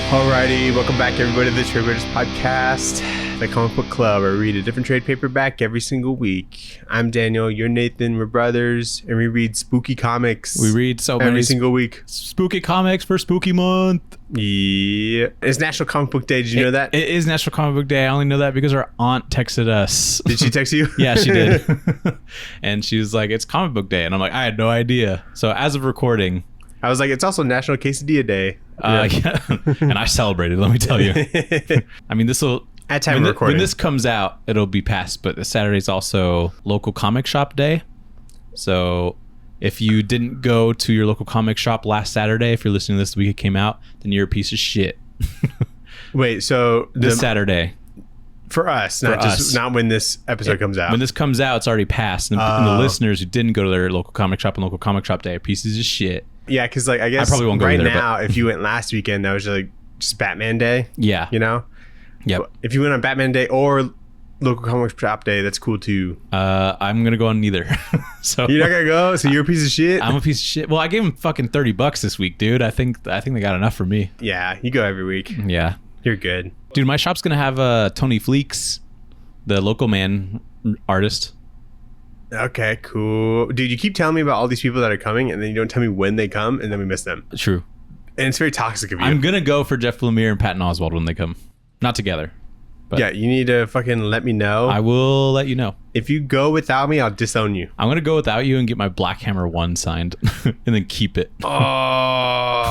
Alrighty, welcome back everybody to the Tradewaiters podcast, the comic book club where we read a different trade paperback every single week. I'm Daniel, you're Nathan, we're brothers, and we read spooky comics. We read so every many single week. Spooky comics for Spooky Month. Yeah. It's National Comic Book Day, did you know that? It is National Comic Book Day. I only know that because our aunt texted us. Did she text you? Yeah, she did. And she was like, it's Comic Book Day. And I'm like, I had no idea. So as of recording, I was like, it's also National Quesadilla Day. Yeah. And I celebrated, let me tell you. I mean, this will... At time of recording. When this comes out, it'll be past, but Saturday's also local comic shop day. So if you didn't go to your local comic shop last Saturday, if you're listening to this the week it came out, then you're a piece of shit. Wait, so... This Saturday. For us, not when this episode comes out. When this comes out, it's already passed. And the listeners who didn't go to their local comic shop and local comic shop day are pieces of shit. Yeah, because like I guess I probably won't go right either, now, if you went last weekend, that was just Batman Day. Yeah. You know? Yep. If you went on Batman Day or local comic shop day, that's cool too. I'm gonna go on neither. So you're not gonna go? So you're a piece of shit? I'm a piece of shit. Well, I gave him fucking $30 this week, dude. I think they got enough for me. Yeah, you go every week. Yeah. You're good. Dude, my shop's gonna have Tony Fleeks, the local man artist. Okay, cool. Dude, you keep telling me about all these people that are coming and then you don't tell me when they come and then we miss them. True. And it's very toxic of you. I'm gonna go for Jeff Lemire and Patton Oswalt when they come. Not together. But yeah, you need to fucking let me know. I will let you know. If you go without me, I'll disown you. I'm gonna go without you and get my Black Hammer 1 signed and then keep it. Oh.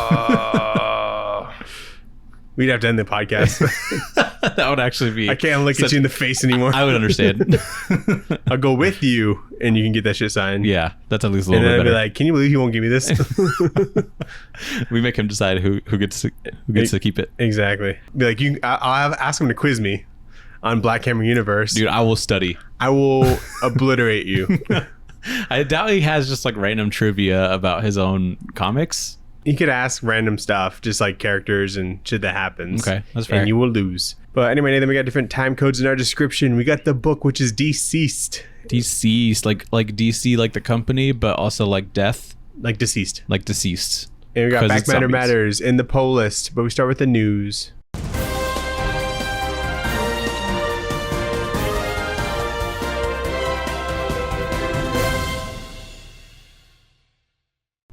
We'd have to end the podcast. That would actually be... I can't look at you in the face anymore. I would understand. I'll go with you and you can get that shit signed. Yeah, that's at least a little bit better. And then I'd be like, can you believe you won't give me this? We make him decide who gets to keep it. Exactly. Be like, I'll ask him to quiz me on Black Hammer Universe. Dude, I will study. I will obliterate you. I doubt he has just like random trivia about his own comics. You could ask random stuff, just like characters and shit that happens. Okay, that's fair. And you will lose. But anyway, Nathan, we got different time codes in our description. We got the book, which is DCeased. DCeased, like DC, like the company, but also like death. Like deceased. Like deceased. And we got Back Matter Matters in the poll list, but we start with the news.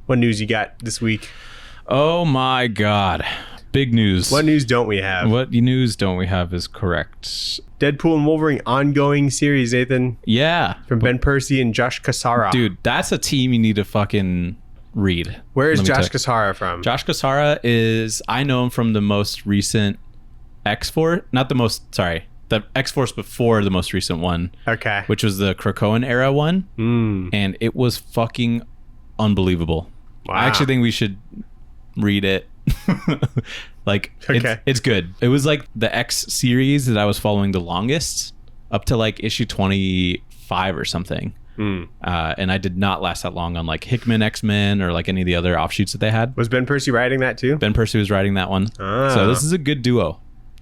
What news you got this week? Oh my God. Big news. What news don't we have? What news don't we have is correct. Deadpool and Wolverine ongoing series, Nathan. Yeah. From Ben Percy and Josh Cassara. Dude, that's a team you need to fucking read. Where is Josh Cassara from? Josh Cassara is, I know him from the most recent X-Force. Not the most, sorry. The X-Force before the most recent one. Okay. Which was the Krakoan era one. And it was fucking unbelievable. Wow. I actually think we should read it. Like, okay. It's good. It was like the X series that I was following the longest, up to like issue 25 or something. And I did not last that long on like Hickman X-Men or like any of the other offshoots that they had. Was Ben Percy writing that too? Ben Percy was writing that one. So this is a good duo.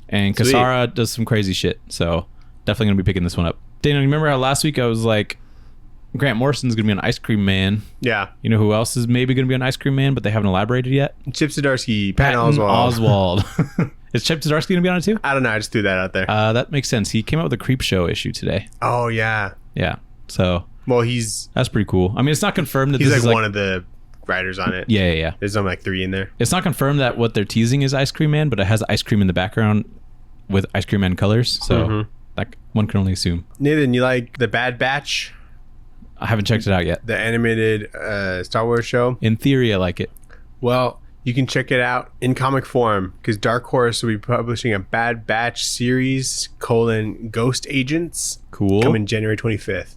And Cassara does some crazy shit. So definitely going to be picking this one up. Daniel, you remember how last week I was like, Grant Morrison's going to be an Ice Cream Man. Yeah. You know who else is maybe going to be an Ice Cream Man, but they haven't elaborated yet? Chip Zdarsky, Patton Oswalt. Is Chip Zdarsky going to be on it too? I don't know. I just threw that out there. That makes sense. He came out with a Creep Show issue today. Oh, yeah. Yeah. So... Well, that's pretty cool. I mean, it's not confirmed that he's this like is one of the writers on it. Yeah. There's only like 3 in there. It's not confirmed that what they're teasing is Ice Cream Man, but it has ice cream in the background with Ice Cream Man colors. So like one can only assume. Nathan, you like The Bad Batch? I haven't checked it out yet. The animated Star Wars show? In theory, I like it. Well, you can check it out in comic form because Dark Horse will be publishing a Bad Batch series : Ghost Agents. Cool. Coming January 25th.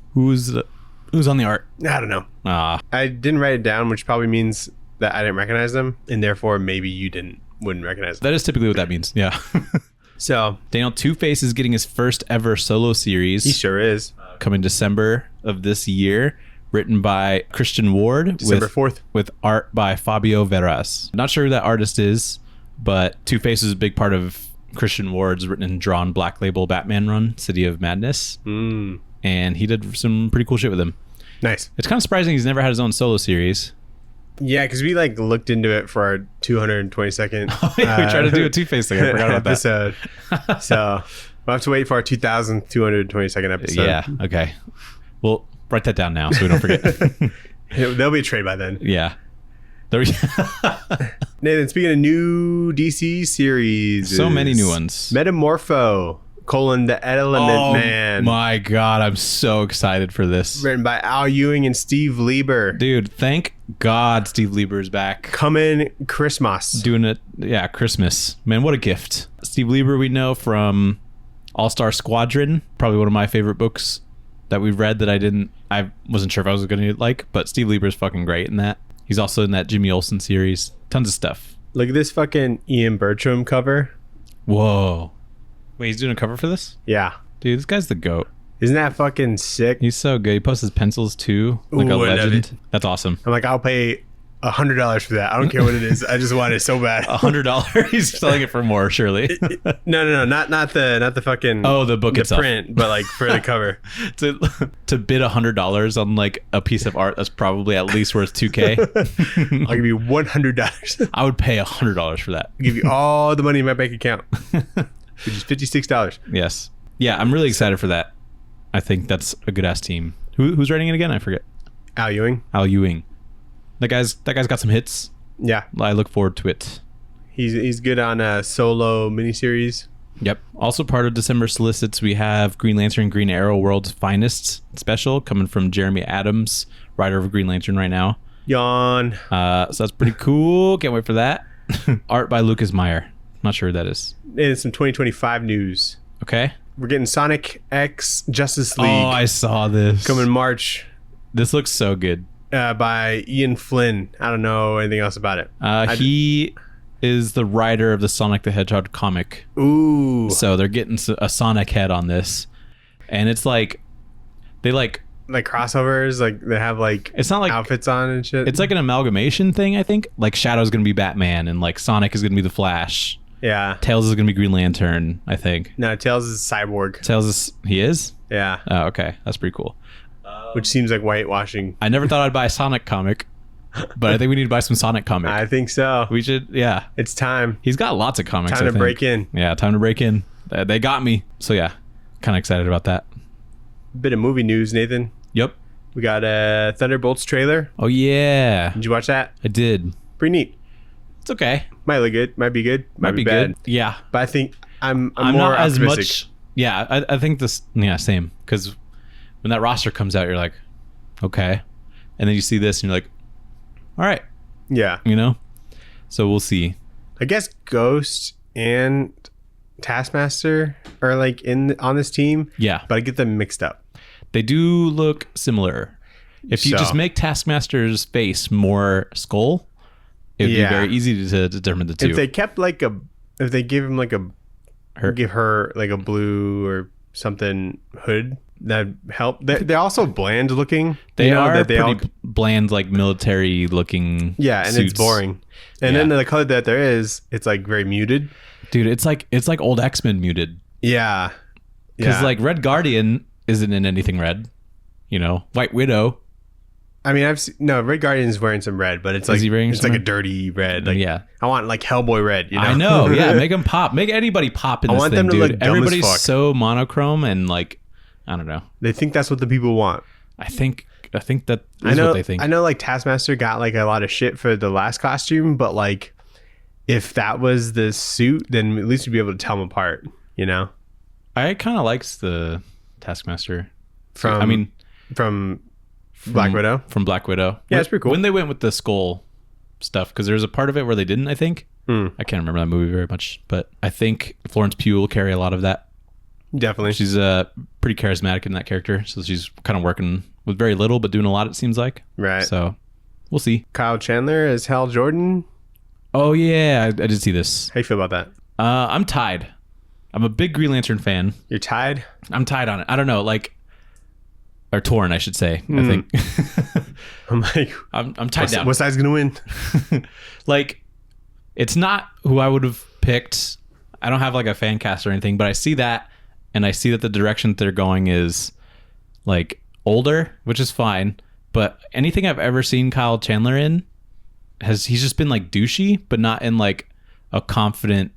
Who's on the art? I don't know. I didn't write it down, which probably means that I didn't recognize them, and therefore maybe you wouldn't recognize them. That is typically what that means. Yeah. So Daniel, Two-Face is getting his first ever solo series. He sure is. Coming December of this year. Written by Christian Ward. December 4th. With art by Fabio Veras. Not sure who that artist is, but Two-Face is a big part of Christian Ward's written and drawn Black Label Batman run, City of Madness. And he did some pretty cool shit with him. Nice. It's kind of surprising he's never had his own solo series. Yeah, because we like looked into it for our 222nd. We tried to do a Two-Face thing. I forgot about episode. So we'll have to wait for our 2,222nd episode. Yeah. Okay. Well, write that down now so we don't forget. There'll be a trade by then. Yeah. Nathan, speaking of new DC series, so many new ones. Metamorpho: The Element Man. My God, I'm so excited for this. Written by Al Ewing and Steve Lieber. Dude, thank God Steve Lieber is back. Coming Christmas. Doing it, yeah, Christmas. Man, what a gift. Steve Lieber we know from All-Star Squadron, probably one of my favorite books that we've read that I wasn't sure if I was going to like, but Steve Lieber is fucking great in that. He's also in that Jimmy Olsen series. Tons of stuff. Look at this fucking Ian Bertram cover. Whoa. Wait, he's doing a cover for this? Yeah. Dude, this guy's the GOAT. Isn't that fucking sick? He's so good. He posts his pencils too. Like a legend. That's awesome. I'm like, I'll pay $100 for that. I don't care what it is. I just want it so bad. $100? He's selling it for more, surely. No, not the fucking the book itself. Print, but like for the cover. to bid $100 on like a piece of art that's probably at least worth $2,000. I'll give you $100. I would pay $100 for that. I'll give you all the money in my bank account, which is $56. Yes. Yeah, I'm really excited for that. I think that's a good ass team. Who's writing it again? I forget. Al Ewing. Al Ewing. That guy's got some hits. Yeah. I look forward to it. He's good on a solo miniseries. Yep. Also part of December solicits, we have Green Lantern Green Arrow World's Finest special coming from Jeremy Adams, writer of Green Lantern right now. Yawn. So that's pretty cool. Can't wait for that. Art by Lucas Meyer. Not sure who that is. And some 2025 news. Okay. We're getting Sonic X Justice League. Oh, I saw this. Coming March. This looks so good. By Ian Flynn. I don't know anything else about it. He is the writer of the Sonic the Hedgehog comic. Ooh. So they're getting a Sonic head on this. And it's like, they like crossovers, like they have like it's not like outfits on and shit. It's like an amalgamation thing, I think. Like Shadow's gonna be Batman and like Sonic is gonna be the Flash. Yeah. Tails is gonna be Green Lantern, I think. No, Tails is Cyborg. He is? Yeah. Oh, okay. That's pretty cool. Which seems like whitewashing. I never thought I'd buy a Sonic comic, but I think we need to buy some Sonic comic. I think so. We should, yeah. It's time. He's got lots of comics. Time to break in. Yeah, time to break in. They got me. So yeah, kind of excited about that. Bit of movie news, Nathan. Yep. We got a Thunderbolts trailer. Oh yeah. Did you watch that? I did. Pretty neat. It's okay. Might look good. Might be good. Might be bad. Good. Yeah. But I think I'm more not as optimistic. much. Yeah, I think this. Yeah, same. Because when that roster comes out, you're like, okay, and then you see this and you're like, all right. Yeah. You know. So we'll see. I guess Ghost and Taskmaster are like on this team. Yeah. But I get them mixed up. They do look similar. If you just make Taskmaster's face more skull, it would be very easy to determine the two. If they kept if they give him give her like a blue or something hood, that'd help. They're also bland looking. They are pretty bland, like military looking. Yeah, and suits. it's boring. And then the color that there is, it's like very muted. Dude, it's like old X-Men muted. Yeah. Because like Red Guardian isn't in anything red. You know, White Widow. I mean, Red Guardian is wearing some red, but it's like a dirty red. Like, yeah, I want like Hellboy red. You know? I know. Yeah, make them pop. Make anybody pop in this thing, them to dude. look dumb Everybody's as fuck. so monochrome and like, I don't know. They think that's what the people want. I think that is what they think. I know like Taskmaster got like a lot of shit for the last costume, but like if that was the suit, then at least you'd be able to tell them apart. You know. I kind of likes the Taskmaster from Black Widow. From Black Widow. Yeah, it's pretty cool. When they went with the skull stuff, because there's a part of it where they didn't, I think. I can't remember that movie very much, but I think Florence Pugh will carry a lot of that. Definitely. She's pretty charismatic in that character, so she's kind of working with very little, but doing a lot, it seems like. Right. So, we'll see. Kyle Chandler as Hal Jordan. Oh, yeah, I did see this. How you feel about that? I'm tied. I'm a big Green Lantern fan. You're tied? I'm tied on it. I don't know, like... Or torn, I should say. I think. I'm like, I'm tied down. What side's gonna win? Like, it's not who I would have picked. I don't have like a fan cast or anything, but I see that, and I see that the direction that they're going is like older, which is fine. But anything I've ever seen Kyle Chandler in he's just been like douchey, but not in like a confident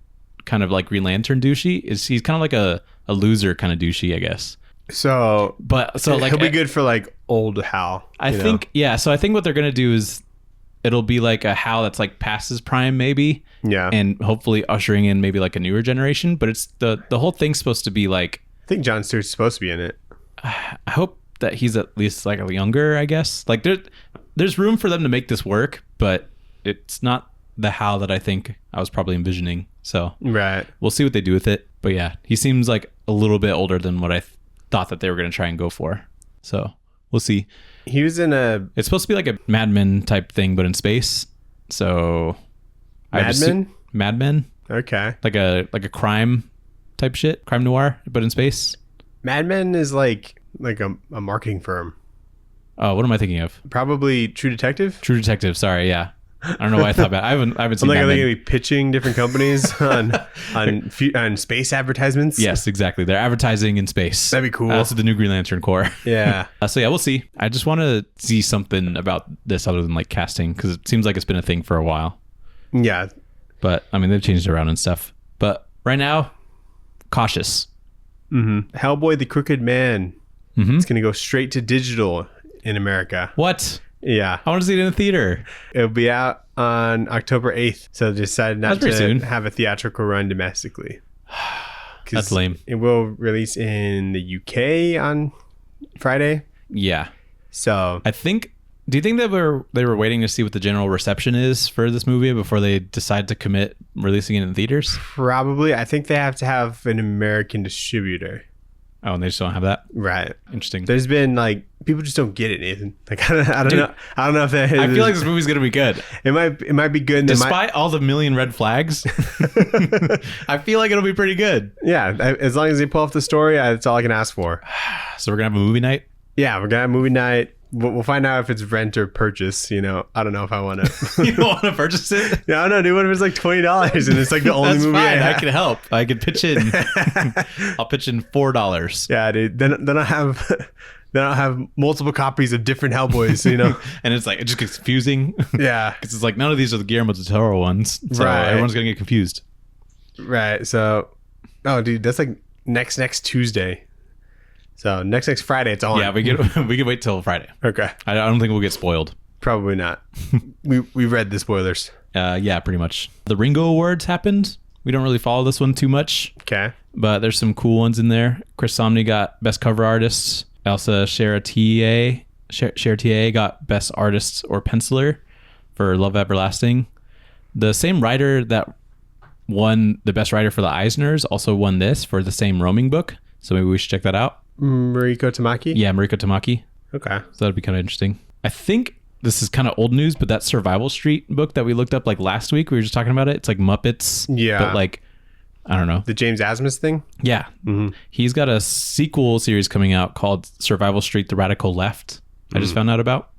kind of like Green Lantern douchey. He's kind of like a loser kind of douchey, I guess. So like he'll be good for like old Hal. I think So I think what they're gonna do is it'll be like a Hal that's like past his prime, maybe. Yeah. And hopefully ushering in maybe like a newer generation. But it's the whole thing's supposed to be like. I think Jon Stewart's supposed to be in it. I hope that he's at least like a younger, I guess. Like there's room for them to make this work, but it's not the Hal that I think I was probably envisioning. So right, we'll see what they do with it. But yeah, he seems like a little bit older than what I thought that they were going to try and go for. So we'll see. He was in it's supposed to be like a Mad Men type thing, but in space. So Mad Men. Okay. Like a crime type shit, crime noir, but in space. Mad Men is like a marketing firm. Oh, what am I thinking of? Probably True Detective. True Detective. Sorry, yeah. I don't know why I thought about it. I haven't seen. Are they going to be pitching different companies on space advertisements? Yes, exactly. They're advertising in space. That'd be cool. That's the new Green Lantern Corps. Yeah. So yeah, we'll see. I just want to see something about this other than like casting, because it seems like it's been a thing for a while. Yeah. But I mean, they've changed it around and stuff. But right now, cautious. Mm-hmm. Hellboy: The Crooked Man. Mm-hmm. It's going to go straight to digital in America. What? Yeah. I want to see it in the theater. It'll be out on October 8th. So they decided not to have a theatrical run domestically. That's lame. It will release in the UK on Friday. Yeah. So I think, do you think that they were waiting to see what the general reception is for this movie before they decide to commit releasing it in theaters? Probably. I think they have to have an American distributor. Oh, and they just don't have that? Right. Interesting. There's been like, people just don't get it, Nathan. Like, I don't know. I don't know if that. I feel like this movie's going to be good. It might be good. Despite all the million red flags, I feel like it'll be pretty good. Yeah. As long as they pull off the story, that's all I can ask for. So we're going to have a movie night? Yeah, we're going to have a movie night. We'll find out if it's rent or purchase. I don't know if I want to. You don't want to purchase it? Yeah, I don't know, dude. What if it's like $20 and it's like the only movie fine. I can help. I can pitch in. I'll pitch in $4. Yeah, dude. Then I have multiple copies of different Hellboys. And it's like, it just gets confusing. Yeah, because it's like none of these are the Guillermo del Toro ones, so right. Everyone's gonna get confused. Right. So, oh, dude, that's like next Tuesday. So next Friday, it's on. Yeah, we can wait till Friday. Okay. I don't think we'll get spoiled. Probably not. we read the spoilers. Yeah, pretty much. The Ringo Awards happened. We don't really follow this one too much. Okay. But there's some cool ones in there. Chris Samnee got Best Cover Artist. Elsa Charretier got Best Artist or Penciler for Love Everlasting. The same writer that won the Best Writer for the Eisners also won this for the same Roaming book. So maybe we should check that out. Mariko Tamaki? Yeah, Mariko Tamaki. Okay. So that'd be kind of interesting. I think this is kind of old news, but that Survival Street book that we looked up like last week, we were just talking about it. It's like Muppets. Yeah. But like, I don't know. The James Asmus thing? Yeah. Mm-hmm. He's got a sequel series coming out called Survival Street: The Radical Left. I just found out about.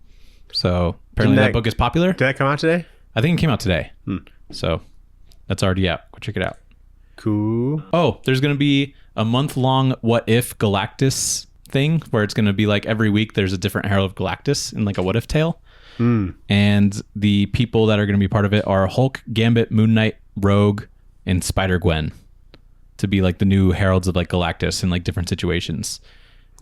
So apparently that book is popular. Did that come out today? I think it came out today. So that's already out. Go check it out. Cool. Oh, there's going to be a month-long What If Galactus thing where it's going to be like every week there's a different Herald of Galactus in like a What If tale. And the people that are going to be part of it are Hulk, Gambit, Moon Knight, Rogue, and Spider-Gwen to be like the new Heralds of like Galactus in like different situations.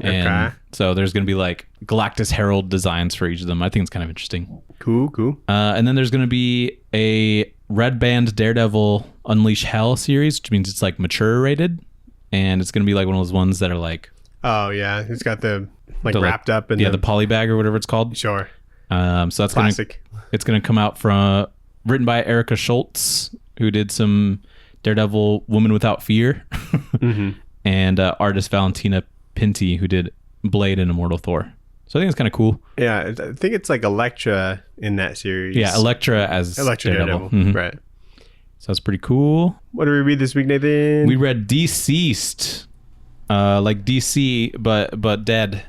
And so there's going to be like Galactus Herald designs for each of them. I think it's kind of interesting. Cool. And then there's going to be a Red Band Daredevil Unleash Hell series, which means it's like mature rated. And it's going to be like one of those ones that are like... Oh, yeah. It's got the wrapped up. And the poly bag or whatever it's called. Sure. So that's classic. It's going to come out from... written by Erica Schultz, who did some Daredevil Woman Without Fear. And artist Valentina Pinti, who did Blade and Immortal Thor. So I think it's kind of cool. Yeah. I think it's like Elektra in that series. Yeah, Elektra as Daredevil. Right. So that's pretty cool. What did we read this week, Nathan? We read DCeased, like DC, but dead,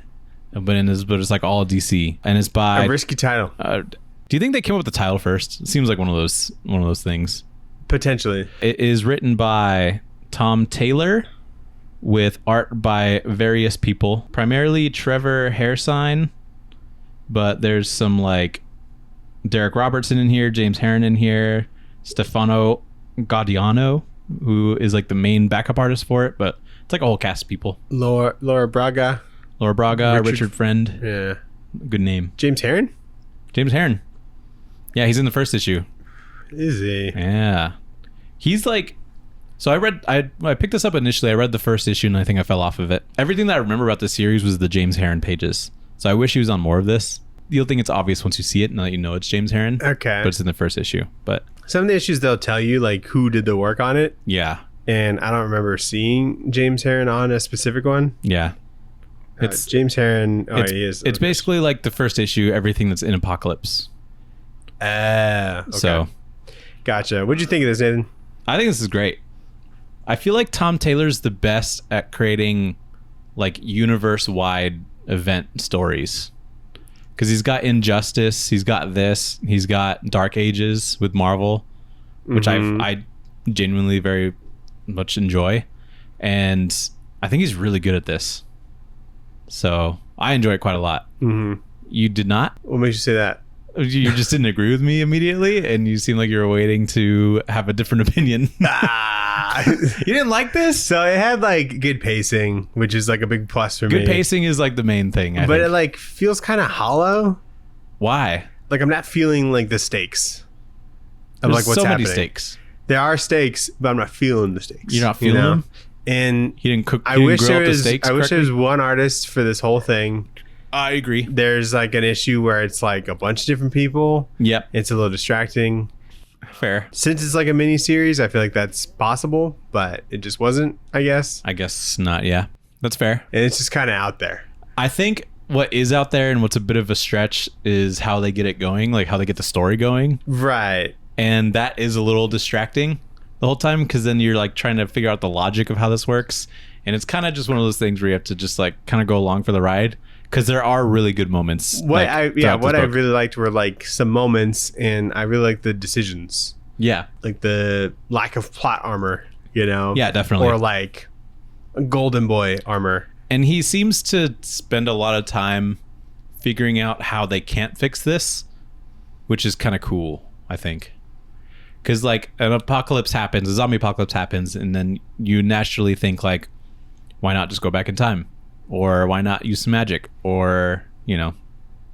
but it's like all DC, and it's by a risky title. Do you think they came up with the title first? It seems like one of those things. Potentially. It is written by Tom Taylor, with art by various people, primarily Trevor Hairsine, but there's some like Derek Robertson in here, James Herron in here, Stefano Gaudiano, who is like the main backup artist for it, but it's like a whole cast of people. Laura Braga, Richard Friend. Yeah, good name. James Herron. Yeah, he's in the first issue. Is he? Yeah, he's like. So I picked this up initially. I read the first issue and I think I fell off of it. Everything that I remember about this series was the James Herron pages. So I wish he was on more of this. You'll think it's obvious once you see it and that you know it's James Herron. Okay. But it's in the first issue. But some of the issues they'll tell you like who did the work on it. Yeah. And I don't remember seeing James Herron on a specific one. Yeah. It's James Herron. Oh, he is. It's basically like the first issue, everything that's in Apocalypse. Okay. So. Gotcha. What'd you think of this, Nathan? I think this is great. I feel like Tom Taylor's the best at creating like universe-wide event stories. Because he's got Injustice, he's got this, he's got Dark Ages with Marvel, which I genuinely very much enjoy. And I think he's really good at this. So I enjoy it quite a lot. Mm-hmm. You did not? What makes you say that? You just didn't agree with me immediately, and you seem like you were waiting to have a different opinion. You didn't like this? So it had like good pacing, which is like a big plus for me. Good pacing is like the main thing, I think. It like feels kind of hollow. Why? Like I'm not feeling like the stakes of like what's happening. So many stakes. There are stakes, but I'm not feeling the stakes. You're not feeling them? And he didn't cook. I wish there was one artist for this whole thing. I agree. There's like an issue where it's like a bunch of different people. Yep. It's a little distracting. Fair. Since it's like a mini series, I feel like that's possible, but it just wasn't, I guess. I guess not. Yeah. That's fair. And it's just kind of out there. I think what is out there and what's a bit of a stretch is how they get it going, like how they get the story going. Right. And that is a little distracting the whole time because then you're like trying to figure out the logic of how this works. And it's kind of just one of those things where you have to just like kind of go along for the ride. Because there are really good moments. What I really liked were like some moments, and I really liked the decisions. Yeah, like the lack of plot armor, you know. Yeah, definitely. Or like Golden Boy armor. And he seems to spend a lot of time figuring out how they can't fix this, which is kind of cool, I think. Because like an apocalypse happens, a zombie apocalypse happens, and then you naturally think like, why not just go back in time? Or why not use some magic? Or, you know,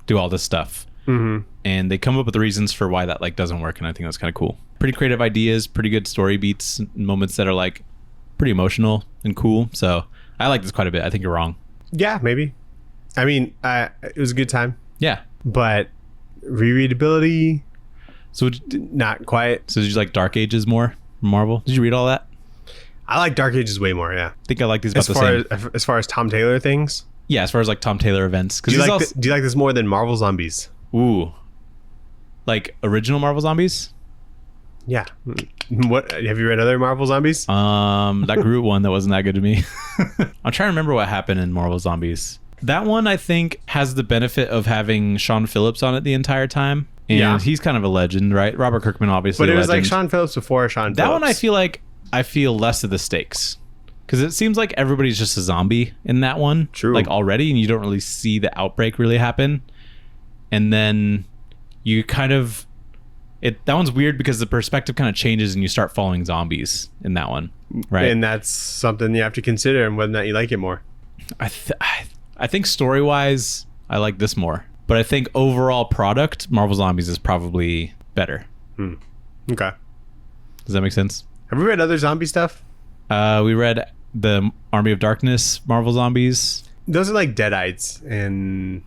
do all this stuff. Mm-hmm. And they come up with the reasons for why that like doesn't work. And I think that's kind of cool. Pretty creative ideas, pretty good story beats, moments that are like pretty emotional and cool. So I like this quite a bit. I think you're wrong. Yeah, maybe. I mean, it was a good time. Yeah. But rereadability, so not quite. So did you like Dark Ages more from Marvel? Did you read all that? I like Dark Ages way more, yeah. I think I like these about the same. As far as Tom Taylor things? Yeah, as far as like Tom Taylor events. Do you like this more than Marvel Zombies? Ooh. Like original Marvel Zombies? Yeah. What have you read other Marvel Zombies? That Groot one that wasn't that good to me. I'm trying to remember what happened in Marvel Zombies. That one I think has the benefit of having Sean Phillips on it the entire time. And he's kind of a legend, right? Robert Kirkman obviously. But it was like Sean Phillips before Sean Phillips. That one I feel less of the stakes. Because it seems like everybody's just a zombie in that one. True. Like already, and you don't really see the outbreak really happen. And then you kind of... that one's weird because the perspective kind of changes and you start following zombies in that one. Right? And that's something you have to consider and whether or not you like it more. I think story-wise, I like this more. But I think overall product, Marvel Zombies is probably better. Okay. Does that make sense? Have we read other zombie stuff? We read the Army of Darkness Marvel Zombies. Those are like Deadites, and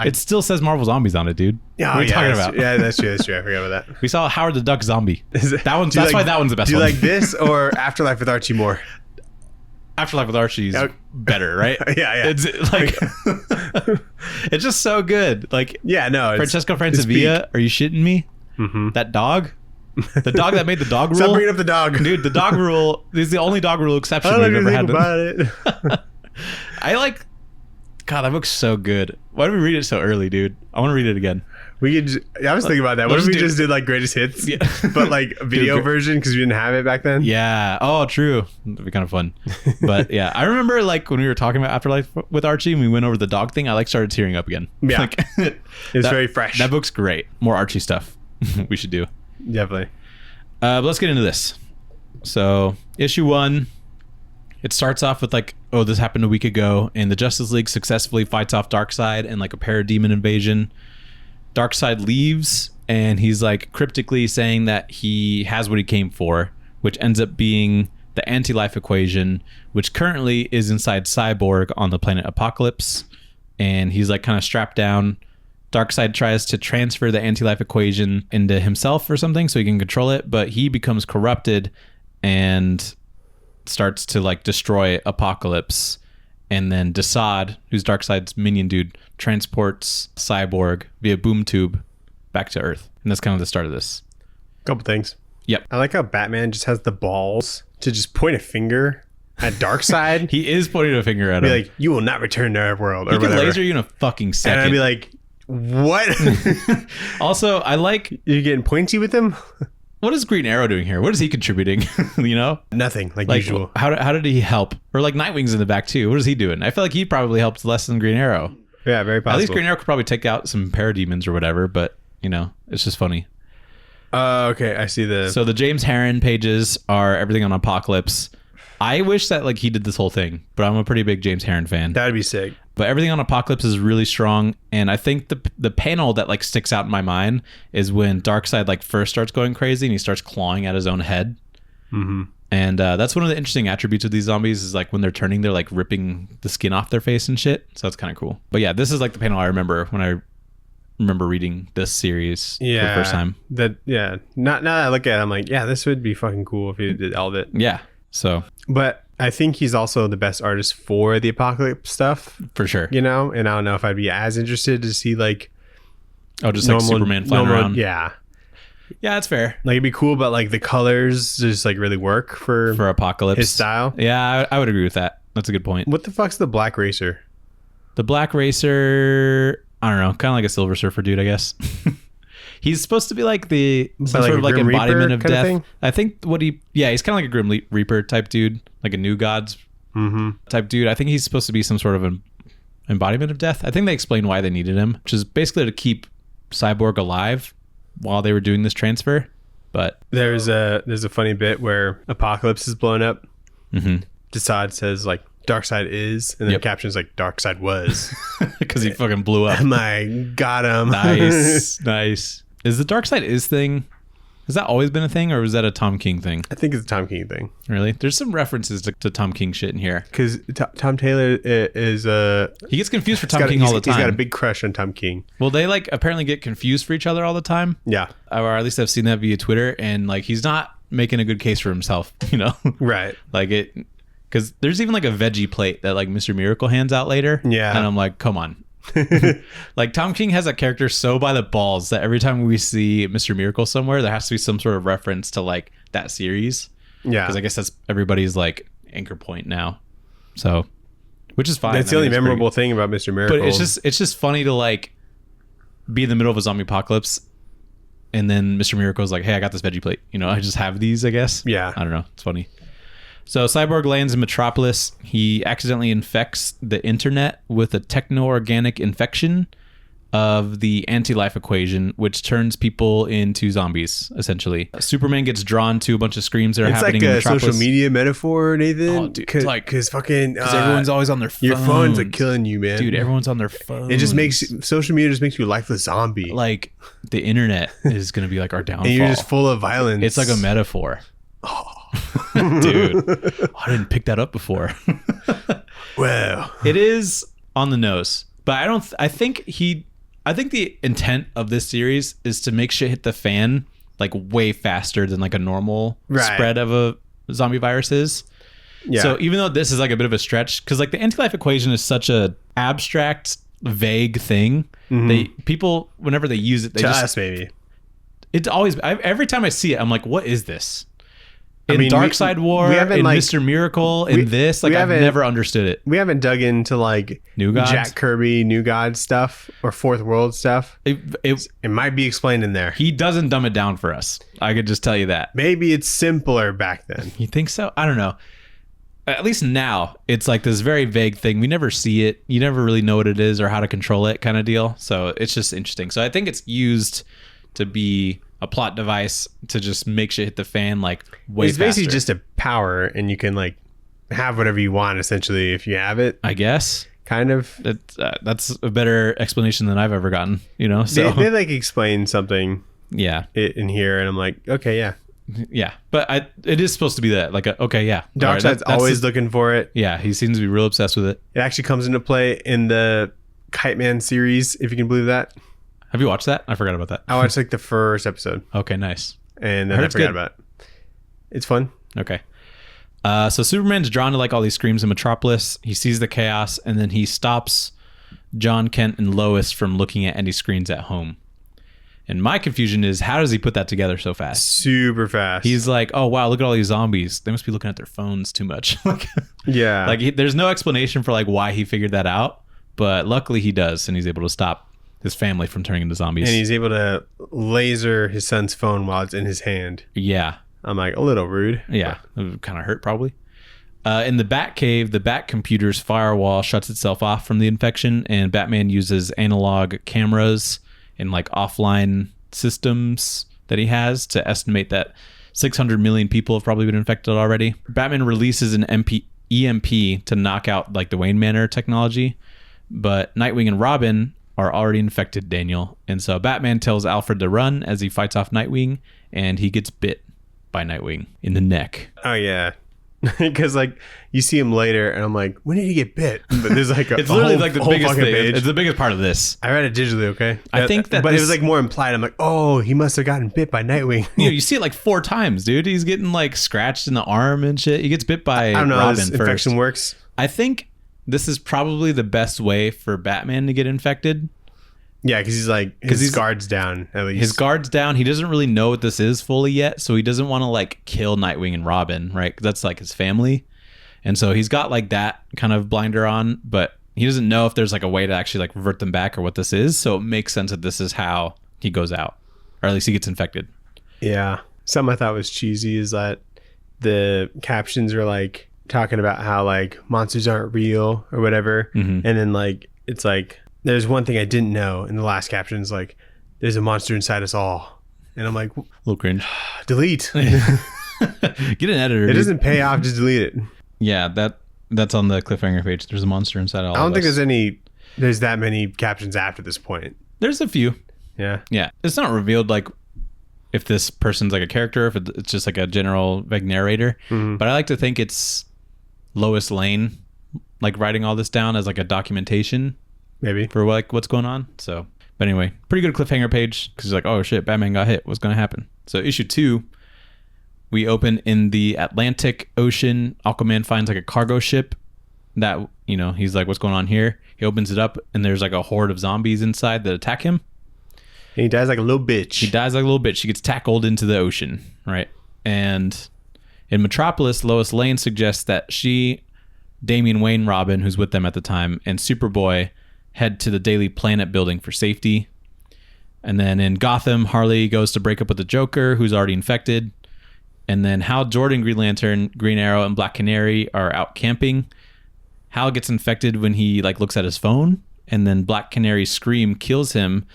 it still says Marvel Zombies on it, dude. Yeah, what are you talking about? Yeah, that's true. I forgot about that. We saw Howard the Duck zombie. That one's why that one's the best one. Do you like this or Afterlife with Archie more? Afterlife with Archie's better, right? Yeah. It's like it's just so good. Like, yeah, no. Francesco Francavilla, are you shitting me? Mm-hmm. That dog. The dog that made the dog rule. Stop bringing up the dog. Dude, the dog rule is the only dog rule exception we've ever had. About it. God, that book's so good. Why did we read it so early, dude? I want to read it again. We could. I was thinking about that. What if we just did like greatest hits, but like a video version because we didn't have it back then? Yeah. Oh, true. That'd be kind of fun. But yeah, I remember like when we were talking about Afterlife with Archie and we went over the dog thing. I like started tearing up again. Yeah, like, it's very fresh. That book's great. More Archie stuff. We should do. Definitely. But let's get into this. So issue 1. It starts off with like, oh, this happened a week ago, and the Justice League successfully fights off Darkseid and like a parademon invasion. Darkseid leaves, and he's like cryptically saying that he has what he came for, which ends up being the anti-life equation, which currently is inside Cyborg on the planet Apocalypse. And he's like kind of strapped down. Darkseid tries to transfer the anti-life equation into himself or something so he can control it, but he becomes corrupted and starts to like destroy Apocalypse. And then DCeased, who's Darkseid's minion dude, transports Cyborg via boom tube back to Earth. And that's kind of the start of this. Couple things. Yep. I like how Batman just has the balls to just point a finger at Darkseid. He is pointing a finger at him. Be like, you will not return to our world. Or he can whatever. laser you in a fucking second. And I'd be like, what? Also, I like... You're getting pointy with him? What is Green Arrow doing here? What is he contributing? You know? Nothing, like usual. How did he help? Or like Nightwing's in the back too. What is he doing? I feel like he probably helped less than Green Arrow. Yeah, very possible. At least Green Arrow could probably take out some parademons or whatever, but you know, it's just funny. Okay, I see the... So the James Harren pages are everything on Apocalypse. I wish that like he did this whole thing, but I'm a pretty big James Harren fan. That'd be sick. But everything on Apocalypse is really strong, and I think the panel that like sticks out in my mind is when Darkseid like first starts going crazy and he starts clawing at his own head. Mm-hmm. And that's one of the interesting attributes of these zombies is like when they're turning, they're like ripping the skin off their face and shit. So that's kind of cool. But yeah, this is like the panel I remember when I remember reading this series for the first time. Now that I look at it, I'm like, yeah, this would be fucking cool if he did all of it. Yeah. So, but I think he's also the best artist for the Apocalypse stuff. For sure. You know, and I don't know if I'd be as interested to see like... Oh, just like Superman flying around. Yeah. Yeah, that's fair. Like it'd be cool, but like the colors just like really work for Apocalypse. His style. Yeah, I would agree with that. That's a good point. What the fuck's the Black Racer? The Black Racer, I don't know, kind of like a Silver Surfer dude, I guess. He's supposed to be like some sort of like embodiment of death. I think he's kind of like a Grim Reaper type dude, like a New Gods type dude. I think he's supposed to be some sort of an embodiment of death. I think they explained why they needed him, which is basically to keep Cyborg alive while they were doing this transfer. But there's a funny bit where Apocalypse is blown up. DCeased says like Darkseid is, and then the caption's like Darkseid was, because he fucking blew up. My got him. Nice. Is the Darkseid is thing? Has that always been a thing, or was that a Tom King thing? I think it's a Tom King thing. Really? There's some references to Tom King shit in here. Because Tom Taylor is he gets confused for Tom King all the time. He's got a big crush on Tom King. Well, they like apparently get confused for each other all the time. Yeah. Or at least I've seen that via Twitter, and like he's not making a good case for himself, you know? Right. Like it, because there's even like a veggie plate that like Mr. Miracle hands out later. Yeah. And I'm like, come on. Like Tom King has that character so by the balls that every time we see Mr. Miracle somewhere, there has to be some sort of reference to like that series. Yeah. Because I guess that's everybody's like anchor point now. So, which is fine. That's the only memorable thing about Mr. Miracle. But it's just funny to like be in the middle of a zombie apocalypse, and then Mr. Miracle's like, hey, I got this veggie plate. You know, I just have these, I guess. Yeah. I don't know. It's funny. So Cyborg lands in Metropolis. He accidentally infects the internet with a techno-organic infection of the anti-life equation, which turns people into zombies, essentially. Superman gets drawn to a bunch of screams that are happening in Metropolis. It's like a social media metaphor, Nathan. Oh, dude. Because everyone's always on their phones. Your phones are killing you, man. Dude, everyone's on their phones. It just makes... Social media just makes you a lifeless zombie. Like, the internet is going to be like our downfall. And you're just full of violence. It's like a metaphor. Oh. Dude, I didn't pick that up before. Well, it is on the nose, but I think the intent of this series is to make shit hit the fan like way faster than like a normal spread of a zombie virus is. Yeah. So even though this is like a bit of a stretch, because like the anti-life equation is such a abstract, vague thing, people whenever they use it, they to us maybe. It's always every time I see it, I'm like, what is this? in Darkseid War, in like, Mr. Miracle, in this, like I've never understood it. We haven't dug into like New Gods? Jack Kirby, New God stuff or Fourth World stuff. It might be explained in there. He doesn't dumb it down for us. I could just tell you that. Maybe it's simpler back then. You think so? I don't know. At least now, it's like this very vague thing. We never see it. You never really know what it is or how to control it kind of deal. So it's just interesting. So I think it's used to be a plot device to just make shit hit the fan like way faster. It's basically just a power, and you can like have whatever you want essentially if you have it. I guess. Kind of. That's a better explanation than I've ever gotten, you know? So they like explain something in here, and I'm like, okay, yeah. Yeah, but it is supposed to be that, like, okay, yeah. Darkseid's always looking for it. Yeah, he seems to be real obsessed with it. It actually comes into play in the Kite Man series, if you can believe that. Have you watched that? I forgot about that. I watched like the first episode. Okay, nice. And then I forgot about it. It's fun. Okay. So Superman's drawn to like all these screams in Metropolis. He sees the chaos, and then he stops John Kent and Lois from looking at any screens at home. And my confusion is, how does he put that together so fast? Super fast. He's like, oh, wow, look at all these zombies. They must be looking at their phones too much. Yeah. Like, there's no explanation for like why he figured that out. But luckily he does, and he's able to stop his family from turning into zombies. And he's able to laser his son's phone while it's in his hand. Yeah. I'm like, a little rude. Yeah. It would kind of hurt, probably. In the Batcave, the Bat computer's firewall shuts itself off from the infection, and Batman uses analog cameras and like offline systems that he has to estimate that 600 million people have probably been infected already. Batman releases an EMP to knock out like the Wayne Manor technology, but Nightwing and Robin are already infected, Daniel. And so Batman tells Alfred to run as he fights off Nightwing, and he gets bit by Nightwing in the neck. Oh, yeah. Because like you see him later, and I'm like, when did he get bit? But there's like it's literally like the biggest thing. It's the biggest part of this. I read it digitally, okay. I think that, but it was like more implied. I'm like, oh, he must have gotten bit by Nightwing. You see it like 4 times, dude. He's getting like scratched in the arm and shit. He gets bit by I don't know Robin how this first. Infection works. I think this is probably the best way for Batman to get infected. Yeah, because he's like his guard's down at least. His guard's down. He doesn't really know what this is fully yet, so he doesn't want to like kill Nightwing and Robin, right? Because that's like his family. And so he's got like that kind of blinder on, but he doesn't know if there's like a way to actually like revert them back or what this is. So it makes sense that this is how he goes out, or at least he gets infected. Yeah. Something I thought was cheesy is that the captions are like talking about how like monsters aren't real or whatever. Mm-hmm. And then like, it's like, there's one thing I didn't know in the last caption is like, there's a monster inside us all. And I'm like, a little cringe. Delete. Get an editor. It doesn't pay off. Just delete it. Yeah, that's on the cliffhanger page. There's a monster inside all of us. I don't think there's that many captions after this point. There's a few. Yeah. Yeah. It's not revealed like if this person's like a character, if it's just like a general like narrator. Mm-hmm. But I like to think it's Lois Lane like writing all this down as like a documentation. Maybe. For like what's going on. So, but anyway, pretty good cliffhanger page because he's like, oh shit, Batman got hit. What's going to happen? So issue 2. We open in the Atlantic Ocean. Aquaman finds like a cargo ship that, you know, he's like, what's going on here? He opens it up and there's like a horde of zombies inside that attack him. And he dies like a little bitch. She gets tackled into the ocean, right? And in Metropolis, Lois Lane suggests that she, Damian Wayne Robin, who's with them at the time, and Superboy head to the Daily Planet building for safety. And then in Gotham, Harley goes to break up with the Joker, who's already infected. And then Hal Jordan, Green Lantern, Green Arrow, and Black Canary are out camping. Hal gets infected when he like looks at his phone, and then Black Canary's scream kills him,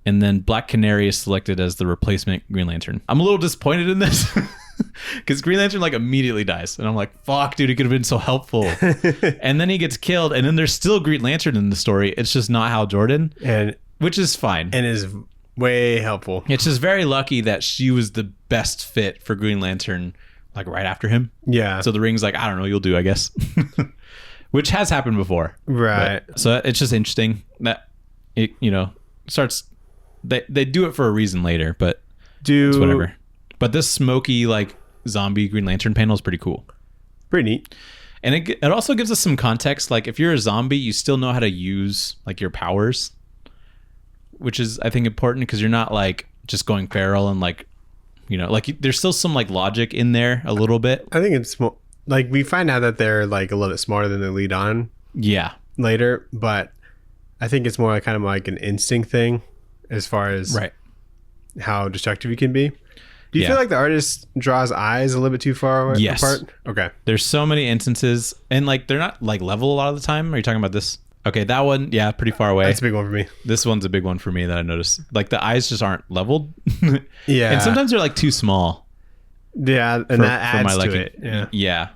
and then Black Canary is selected as the replacement Green Lantern. I'm a little disappointed in this because Green Lantern like immediately dies, and I'm like, fuck, dude, he could have been so helpful. And then he gets killed, and then there's still Green Lantern in the story. It's just not Hal Jordan, which is fine. And is way helpful. It's just very lucky that she was the best fit for Green Lantern, like right after him. Yeah. So the Ring's like, I don't know, you'll do, I guess. Which has happened before. Right. But, so it's just interesting that it, you know, starts. They do it for a reason later, but it's whatever. But this smoky like zombie Green Lantern panel is pretty cool. Pretty neat. And it also gives us some context. Like if you're a zombie, you still know how to use like your powers, which is I think important because you're not like just going feral and like You know, like there's still some like logic in there a little bit. I think it's more like we find out that they're like a little bit smarter than the lead on. Yeah. Later, but I think it's more like kind of like an instinct thing as far as how destructive you can be. Do you feel like the artist draws eyes a little bit too far apart? Okay. There's so many instances, and like they're not like level a lot of the time. Are you talking about this? Okay, that one, yeah, pretty far away. That's a big one for me. This one's a big one for me that I noticed. Like the eyes just aren't leveled. Yeah. And sometimes they're like too small. Yeah, and that adds to it. Yeah. Yeah.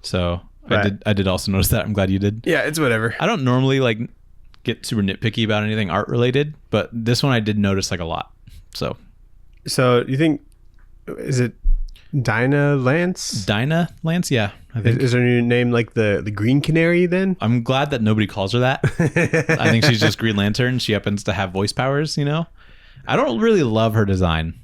So I did also notice that. I'm glad you did. Yeah, it's whatever. I don't normally like get super nitpicky about anything art related, but this one I did notice like a lot. So you think, is it Dinah Lance? Dinah Lance, yeah. I think. Is her new name like the Green Canary then? I'm glad that nobody calls her that. I think she's just Green Lantern. She happens to have voice powers, you know? I don't really love her design.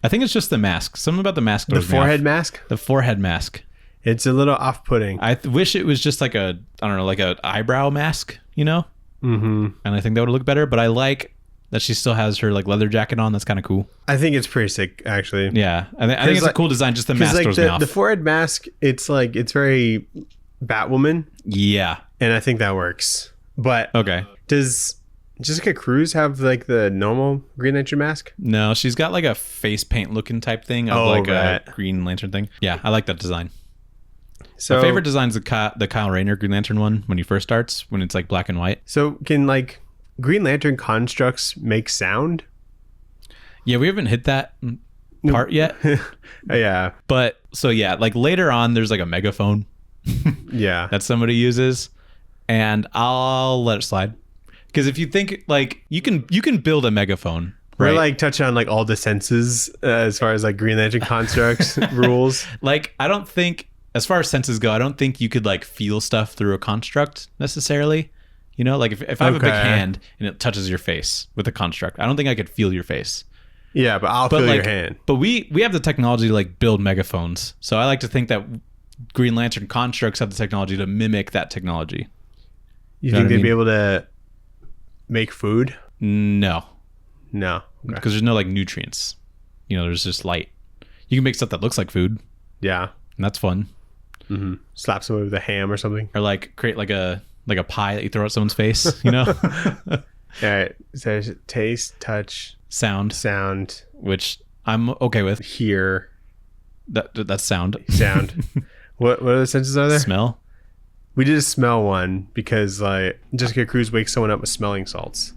I think it's just the mask. Something about the mask. The forehead mask? The forehead mask. It's a little off-putting. I wish it was just like a, I don't know, like an eyebrow mask, you know? Mm-hmm. And I think that would look better, but I like that she still has her like leather jacket on. That's kind of cool. I think it's pretty sick, actually. Yeah, I think it's a cool design. Just the mask throws me off. The forehead mask, it's very Batwoman. Yeah, and I think that works. But okay, does Jessica Cruz have like the normal Green Lantern mask? No, she's got like a face paint looking type thing of a Green Lantern thing. Yeah, I like that design. So my favorite design is the Kyle Rayner Green Lantern one when he first starts, when it's like black and white. So can like Green Lantern constructs make sound? Yeah, we haven't hit that part yet. Yeah. But so yeah, like later on there's like a megaphone. Yeah. That somebody uses, and I'll let it slide. Because if you think like you can build a megaphone. Right? We're like touching on like all the senses as far as like Green Lantern constructs rules. Like I don't think, as far as senses go, I don't think you could like feel stuff through a construct necessarily. You know, like if I have a big hand and it touches your face with a construct, I don't think I could feel your face. Yeah, but I'll feel your hand. But we have the technology to like build megaphones. So I like to think that Green Lantern constructs have the technology to mimic that technology. You think they'd be able to make food? No. Okay. Because there's no like nutrients. You know, there's just light. You can make stuff that looks like food. Yeah. And that's fun. Mm-hmm. Slap somebody with a ham or something. Or like create like a pie that you throw at someone's face, you know? All right. So taste, touch, sound, which I'm okay with. Hear. That's sound. What other senses are there? Smell. We did a smell one because like Jessica Cruz wakes someone up with smelling salts.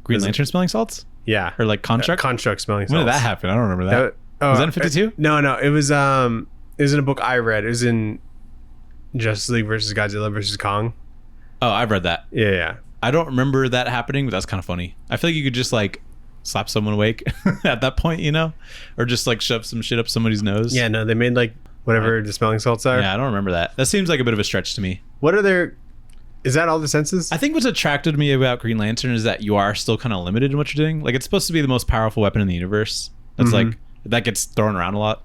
Green Lantern smelling salts? Yeah. Or like construct? Construct smelling salts. When did that happen? I don't remember that. Was that in 52? No. It was in a book I read. It was in Justice League versus Godzilla versus Kong. Oh, I've read that. Yeah. I don't remember that happening, but that's kind of funny. I feel like you could just like slap someone awake at that point, you know? Or just like shove some shit up somebody's nose. Yeah, no, they made like whatever the smelling salts are. Yeah, I don't remember that. That seems like a bit of a stretch to me. What are their... Is that all the senses? I think what's attracted me about Green Lantern is that you are still kind of limited in what you're doing. Like it's supposed to be the most powerful weapon in the universe. That's like, that gets thrown around a lot.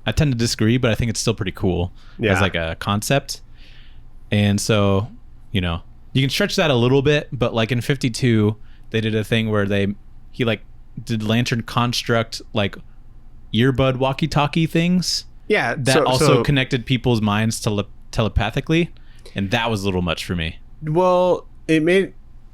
I tend to disagree, but I think it's still pretty cool as like a concept. And so, you know, you can stretch that a little bit, but like in 52, they did a thing where he like did Lantern construct like earbud walkie-talkie things. Yeah. That also connected people's minds telepathically. And that was a little much for me. Well, they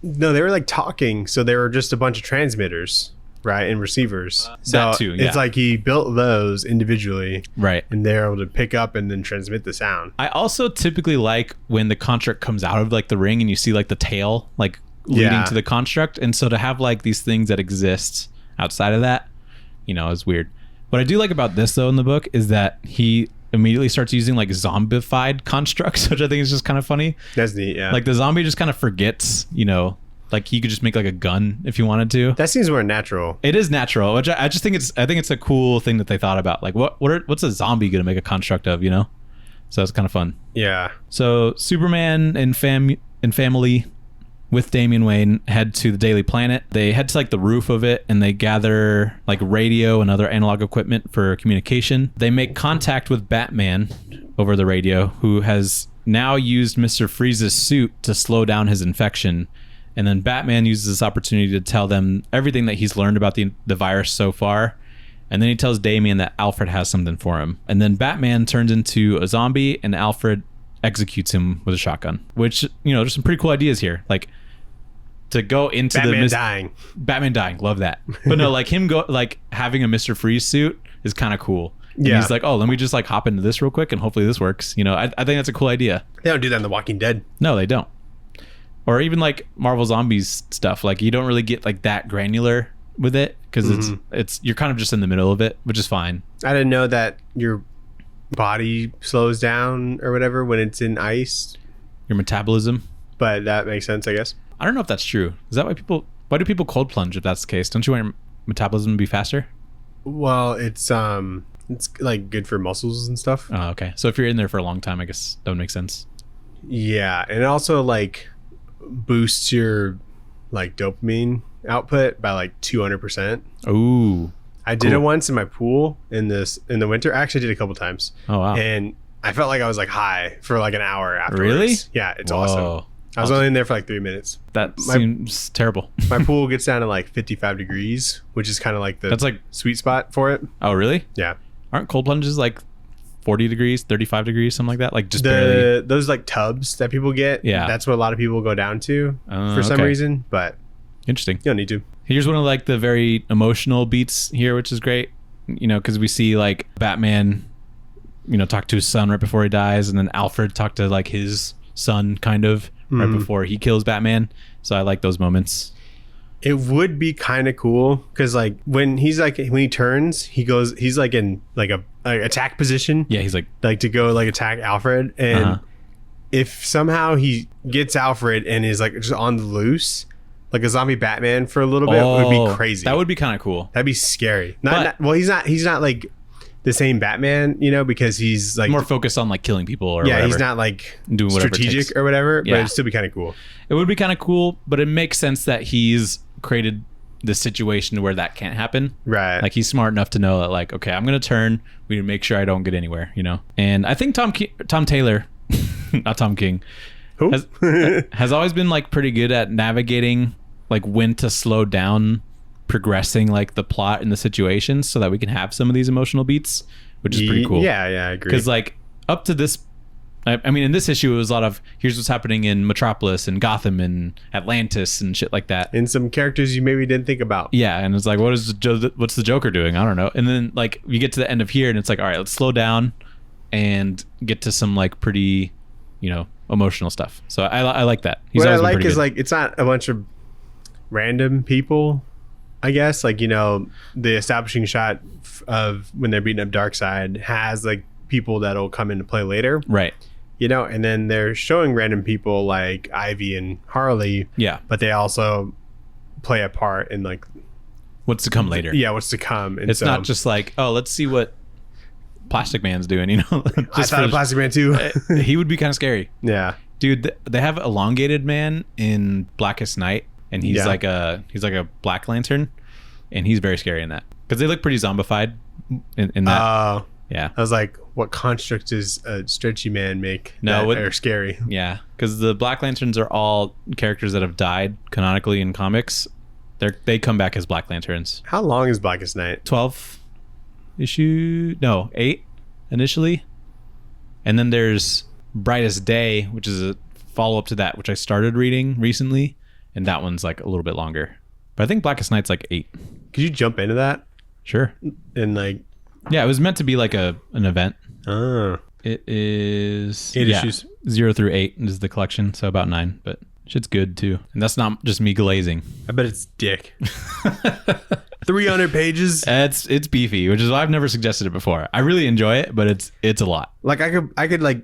were like talking. So they were just a bunch of transmitters, right? And receivers. So that too, yeah. It's like he built those individually. Right. And they're able to pick up and then transmit the sound. I also typically like when the construct comes out of like the ring and you see like the tail like leading to the construct. And so to have like these things that exist outside of that, you know, is weird. What I do like about this though in the book is that he immediately starts using like zombified constructs, which I think is just kind of funny. That's neat, yeah. Like the zombie just kind of forgets, you know, like he could just make like a gun if you wanted to. That seems more natural. It is natural, which I just think it's a cool thing that they thought about. Like what's a zombie gonna make a construct of, you know? So it's kind of fun. Yeah. So Superman and family with Damian Wayne head to the Daily Planet. They head to like the roof of it and they gather like radio and other analog equipment for communication. They make contact with Batman over the radio, who has now used Mr. Freeze's suit to slow down his infection. And then Batman uses this opportunity to tell them everything that he's learned about the virus so far. And then he tells Damian that Alfred has something for him. And then Batman turns into a zombie and Alfred executes him with a shotgun. Which, there's some pretty cool ideas here. Like, to go into Batman dying. Love that. But no, like having a Mr. Freeze suit is kind of cool. And he's like, oh, let me just like hop into this real quick and hopefully this works. I think that's a cool idea. They don't do that in The Walking Dead. No, they don't. Or even like Marvel Zombies stuff. Like, you don't really get like that granular with it because it's you're kind of just in the middle of it, which is fine. I didn't know that your body slows down or whatever when it's in ice. Your metabolism. But that makes sense, I guess. I don't know if that's true. Is that why do people cold plunge if that's the case? Don't you want your metabolism to be faster? Well, it's like good for muscles and stuff. Oh, okay. So if you're in there for a long time, I guess that would make sense. Yeah, and it also like boosts your like dopamine output by like 200%. Ooh. I did it once in my pool in the winter. I actually did it a couple times. Oh wow. And I felt like I was like high for like an hour afterwards. Really? Yeah, it's awesome. I was only in there for like 3 minutes. That seems terrible. My pool gets down to like 55 degrees, which is kind of like that's like sweet spot for it. Oh, really? Yeah. Aren't cold plunges like 40 degrees, 35 degrees, something like that? Like just barely. Those like tubs that people get. Yeah. That's what a lot of people go down to for some reason. But interesting. You don't need to. Here's one of like the very emotional beats here, which is great. Because we see like Batman, talk to his son right before he dies, and then Alfred talk to like his son kind of right before he kills Batman. So I like those moments. It would be kind of cool because like when he turns, he's like in like a attack position. Yeah, he's like to go like attack Alfred, and if somehow he gets Alfred and is like just on the loose, like a zombie Batman for a little bit, would be crazy. That would be kind of cool. That'd be scary. He's not like the same Batman, because he's like more focused on like killing people or whatever. He's not like doing whatever strategic or whatever, but it'd still be kind of cool. It would be kind of cool, but it makes sense that he's created this situation where that can't happen. Right. Like he's smart enough to know that like, okay, I'm going to turn. We need to make sure I don't get anywhere, And I think Tom Taylor, not Tom King, who has always been like pretty good at navigating like when to slow down, progressing like the plot and the situations so that we can have some of these emotional beats, which is pretty cool. Yeah, I agree. Because like up to this, I mean, in this issue, it was a lot of here's what's happening in Metropolis and Gotham and Atlantis and shit like that. And some characters you maybe didn't think about. Yeah, and it's like, what's the Joker doing? I don't know. And then like you get to the end of here, and it's like, all right, let's slow down and get to some like pretty, emotional stuff. So I like that. What I like is like it's not a bunch of random people. I guess like the establishing shot of when they're beating up Darkseid has like people that'll come into play later, right? And then they're showing random people like Ivy and Harley, but they also play a part in like what's to come later. What's to come. And it's not just like, oh, let's see what Plastic Man's doing. I thought of Plastic Man too. He would be kind of scary. Yeah, dude. They have Elongated Man in Blackest Night. And he's like a Black Lantern, and he's very scary in that because they look pretty zombified in that. Yeah, I was like, what construct does a Stretchy Man make? Are scary? Yeah, because the Black Lanterns are all characters that have died canonically in comics. They come back as Black Lanterns. How long is Blackest Night? 12 issue? No, 8 initially, and then there's Brightest Day, which is a follow up to that, which I started reading recently. And that one's like a little bit longer. But I think Blackest Night's like 8. Could you jump into that? Sure. And like... Yeah, it was meant to be like an event. Oh. It is... 8 issues. 0 through 8 is the collection, so about 9. But shit's good too. And that's not just me glazing. I bet it's dick. 300 pages. It's beefy, which is why I've never suggested it before. I really enjoy it, but it's a lot. Like I could like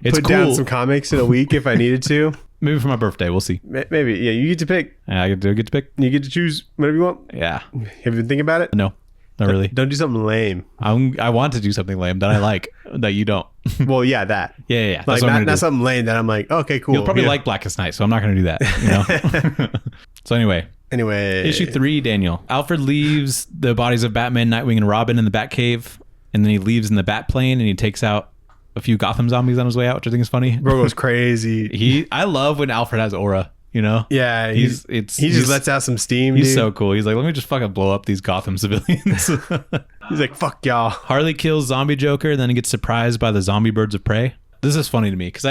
put down some comics in a week if I needed to. Maybe for my birthday, we'll see. Maybe, yeah. You get to pick. Yeah, I get to pick. You get to choose whatever you want. Yeah. Have you been thinking about it? No, not really. Don't do something lame. I want to do something lame that I like that you don't. Well, yeah, that. Yeah. Like not something lame that I'm like, okay, cool. You'll probably like Blackest Night, so I'm not going to do that. So anyway, issue 3, Daniel. Alfred leaves the bodies of Batman, Nightwing, and Robin in the Batcave, and then he leaves in the Batplane, and he takes out a few Gotham zombies on his way out, which I think is funny. Bro goes crazy. I love when Alfred has aura. you know? Yeah, he just lets out some steam. He's so cool. He's like, let me just fucking blow up these Gotham civilians. He's like, fuck y'all. Harley kills zombie Joker, then he gets surprised by the zombie birds of prey. This is funny to me because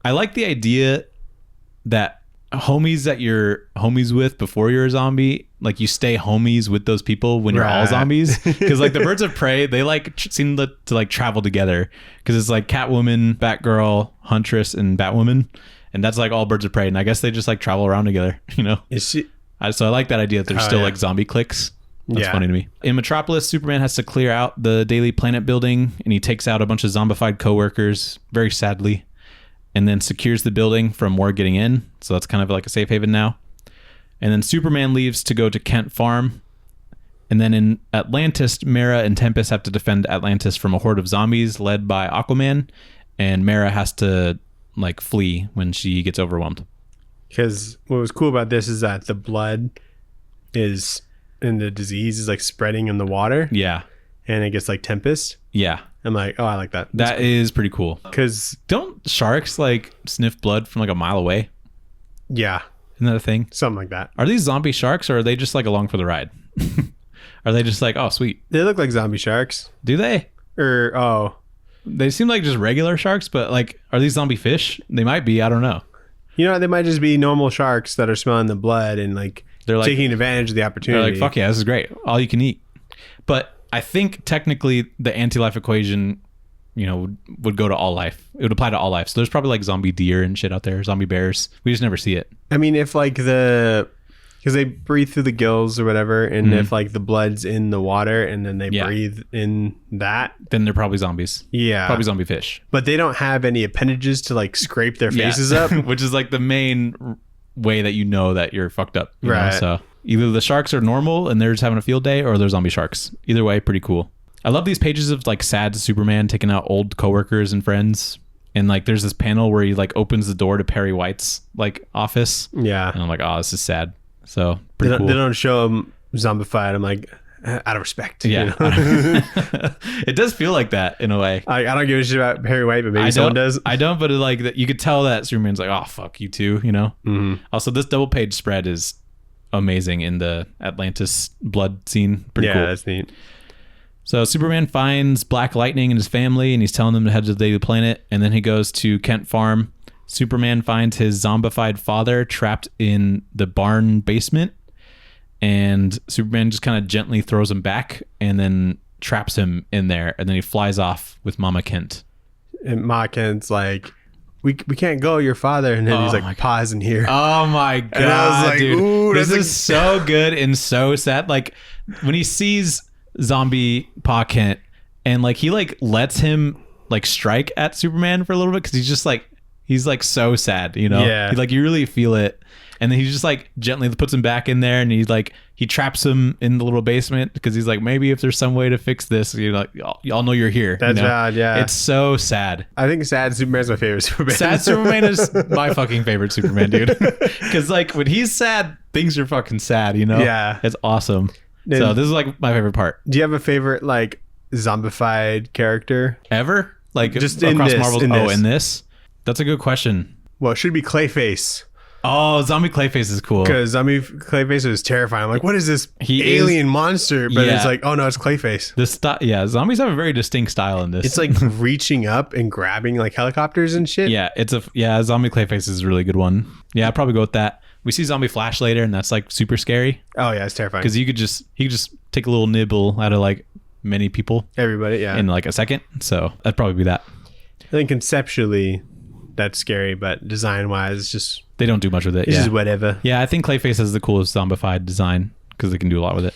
I like the idea that homies that you're homies with before you're a zombie, like you stay homies with those people when you're all zombies, because like the birds of prey, they like seem to like travel together, because it's like Catwoman, Batgirl, Huntress, and Batwoman, and that's like all birds of prey, and I guess they just like travel around together, you know. So I like that idea that there's still like zombie cliques. That's funny to me. In Metropolis, Superman has to clear out the Daily Planet building, and he takes out a bunch of zombified coworkers, very sadly, and then secures the building from more getting in. So that's kind of like a safe haven now. And then Superman leaves to go to Kent Farm. And then in Atlantis, Mara and Tempest have to defend Atlantis from a horde of zombies led by Aquaman. And Mara has to like flee when she gets overwhelmed. Because what was cool about this is that the blood is, and the disease is like spreading in the water. Yeah. And it gets like Tempest. Yeah. I'm like, oh, I like that. That is pretty cool. Because don't sharks like sniff blood from like a mile away? Yeah. Isn't that a thing? Something like that. Are these zombie sharks, or are they just like along for the ride? Are they just like, oh, sweet? They look like zombie sharks. Do they? They seem like just regular sharks, but like, are these zombie fish? They might be. I don't know. You know, they might just be normal sharks that are smelling the blood and like they're like taking advantage of the opportunity. They're like, fuck yeah, this is great. All you can eat. But I think technically the anti-life equation, you know, would go to all life. It would apply to all life. So there's probably like zombie deer and shit out there, zombie bears. We just never see it. I mean, if like because they breathe through the gills or whatever, and if like the blood's in the water and then they breathe in that, then they're probably zombies. Yeah. Probably zombie fish. But they don't have any appendages to like scrape their faces up. Which is like the main way that you know that you're fucked up. You know? So either the sharks are normal and they're just having a field day, or they're zombie sharks. Either way, pretty cool. I love these pages of like sad Superman taking out old coworkers and friends. And like there's this panel where he like opens the door to Perry White's like office. Yeah. And I'm like, oh, this is sad. So pretty cool. They don't show him zombified. I'm like, out of respect. Yeah. You know? It does feel like that in a way. I don't give a shit about Perry White, but maybe someone does. I don't, but like that, you could tell that Superman's like, oh, fuck you too, you know? Mm-hmm. Also, this double page spread is amazing in the Atlantis blood scene. Pretty cool. Yeah, that's neat. So Superman finds Black Lightning and his family, and he's telling them to head to the Daily Planet, and then he goes to Kent Farm. Superman finds his zombified father trapped in the barn basement, and Superman just kind of gently throws him back and then traps him in there, and then he flies off with Mama Kent. And Ma Kent's like, we can't go, your father. And then he's like, pausing here. Oh my God, and I was like, dude. Ooh, this is so good and so sad. Like when he sees zombie Pa Kent and like he like lets him like strike at Superman for a little bit, because he's just like, he's like so sad, you know? Yeah. Like you really feel it. And then he just like gently puts him back in there, and he's like, he traps him in the little basement because he's like, maybe if there's some way to fix this, you know, y'all know you're here. That's bad, yeah. It's so sad. I think sad Superman's my favorite Superman. Sad Superman is my fucking favorite Superman, dude. Because like when he's sad, things are fucking sad, you know? Yeah. It's awesome. So this is like my favorite part. Do you have a favorite like zombified character ever? Like just across in Marvel? In this? That's a good question. Well, it should be Clayface. Oh, zombie Clayface is cool. Because zombie Clayface was terrifying. I'm like, what is this alien monster? But it's like, oh no, it's Clayface. Zombies have a very distinct style in this. It's like reaching up and grabbing like helicopters and shit. Yeah, zombie Clayface is a really good one. Yeah, I'd probably go with that. We see zombie Flash later, and that's like super scary. Oh yeah, it's terrifying. Because he could just take a little nibble out of like many people. Everybody, yeah. In like a second. So that'd probably be that. I think conceptually that's scary, but design wise, it's just, they don't do much with it. It's just whatever. Yeah, I think Clayface has the coolest zombified design because they can do a lot with it.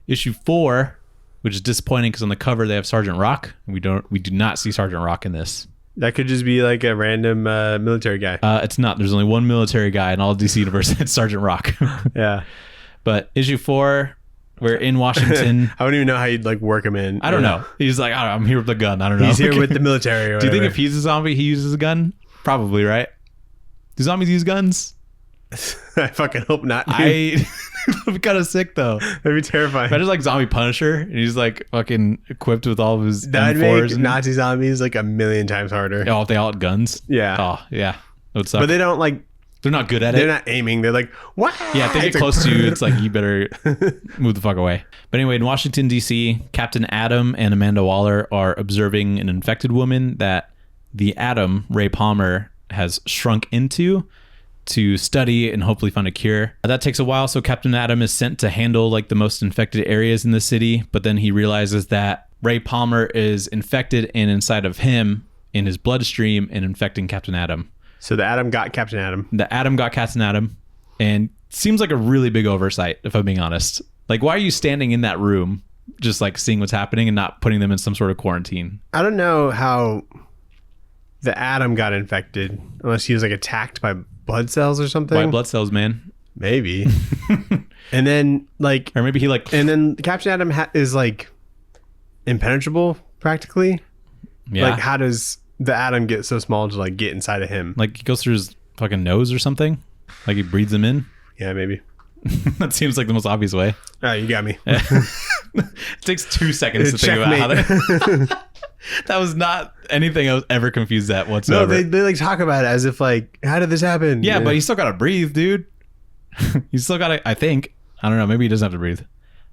Issue 4, which is disappointing because on the cover they have Sergeant Rock. And we do not see Sergeant Rock in this. That could just be like a random military guy. It's not. There's only one military guy in all DC Universe. It's Sergeant Rock. Yeah. But issue 4, we're in Washington. I don't even know how you'd like work him in. I don't know. He's like, I'm here with a gun. I don't know. He's here with the military. Or do you think if he's a zombie, he uses a gun? Probably, right? Do zombies use guns? I fucking hope not. I'd be kind of sick though. That'd be terrifying. Imagine like zombie Punisher, and he's like fucking equipped with all of his That'd M4s. make Nazi zombies like a million times harder. Oh, if they all had guns? Yeah. Oh, yeah. It would suck. But they don't like They're not good at it. They're not aiming. They're like, what? Yeah, if they get close to you, it's like, you better move the fuck away. But anyway, in Washington, D.C., Captain Adam and Amanda Waller are observing an infected woman that the Adam, Ray Palmer, has shrunk into to study and hopefully find a cure. That takes a while, so Captain Adam is sent to handle like the most infected areas in the city, but then he realizes that Ray Palmer is infected and inside of him in his bloodstream and infecting Captain Adam. So the Adam got Captain Adam. The Adam got Captain Adam, and seems like a really big oversight, if I'm being honest. Like, why are you standing in that room just like seeing what's happening and not putting them in some sort of quarantine? I don't know how the Adam got infected unless he was like attacked by blood cells or something. White blood cells, man. Maybe. And then like, or maybe he like, and then Captain Adam is like impenetrable practically. Yeah. Like, how does the Adam get so small to like get inside of him? Like, he goes through his fucking nose or something? Like, he breathes him in? Yeah, maybe. That seems like the most obvious way. All right, you got me. It takes 2 seconds to think about how that... That was not anything I was ever confused at whatsoever. No, they like talk about it as if like, how did this happen? Yeah, but you still gotta breathe, dude. You still gotta, I think. I don't know, maybe he doesn't have to breathe.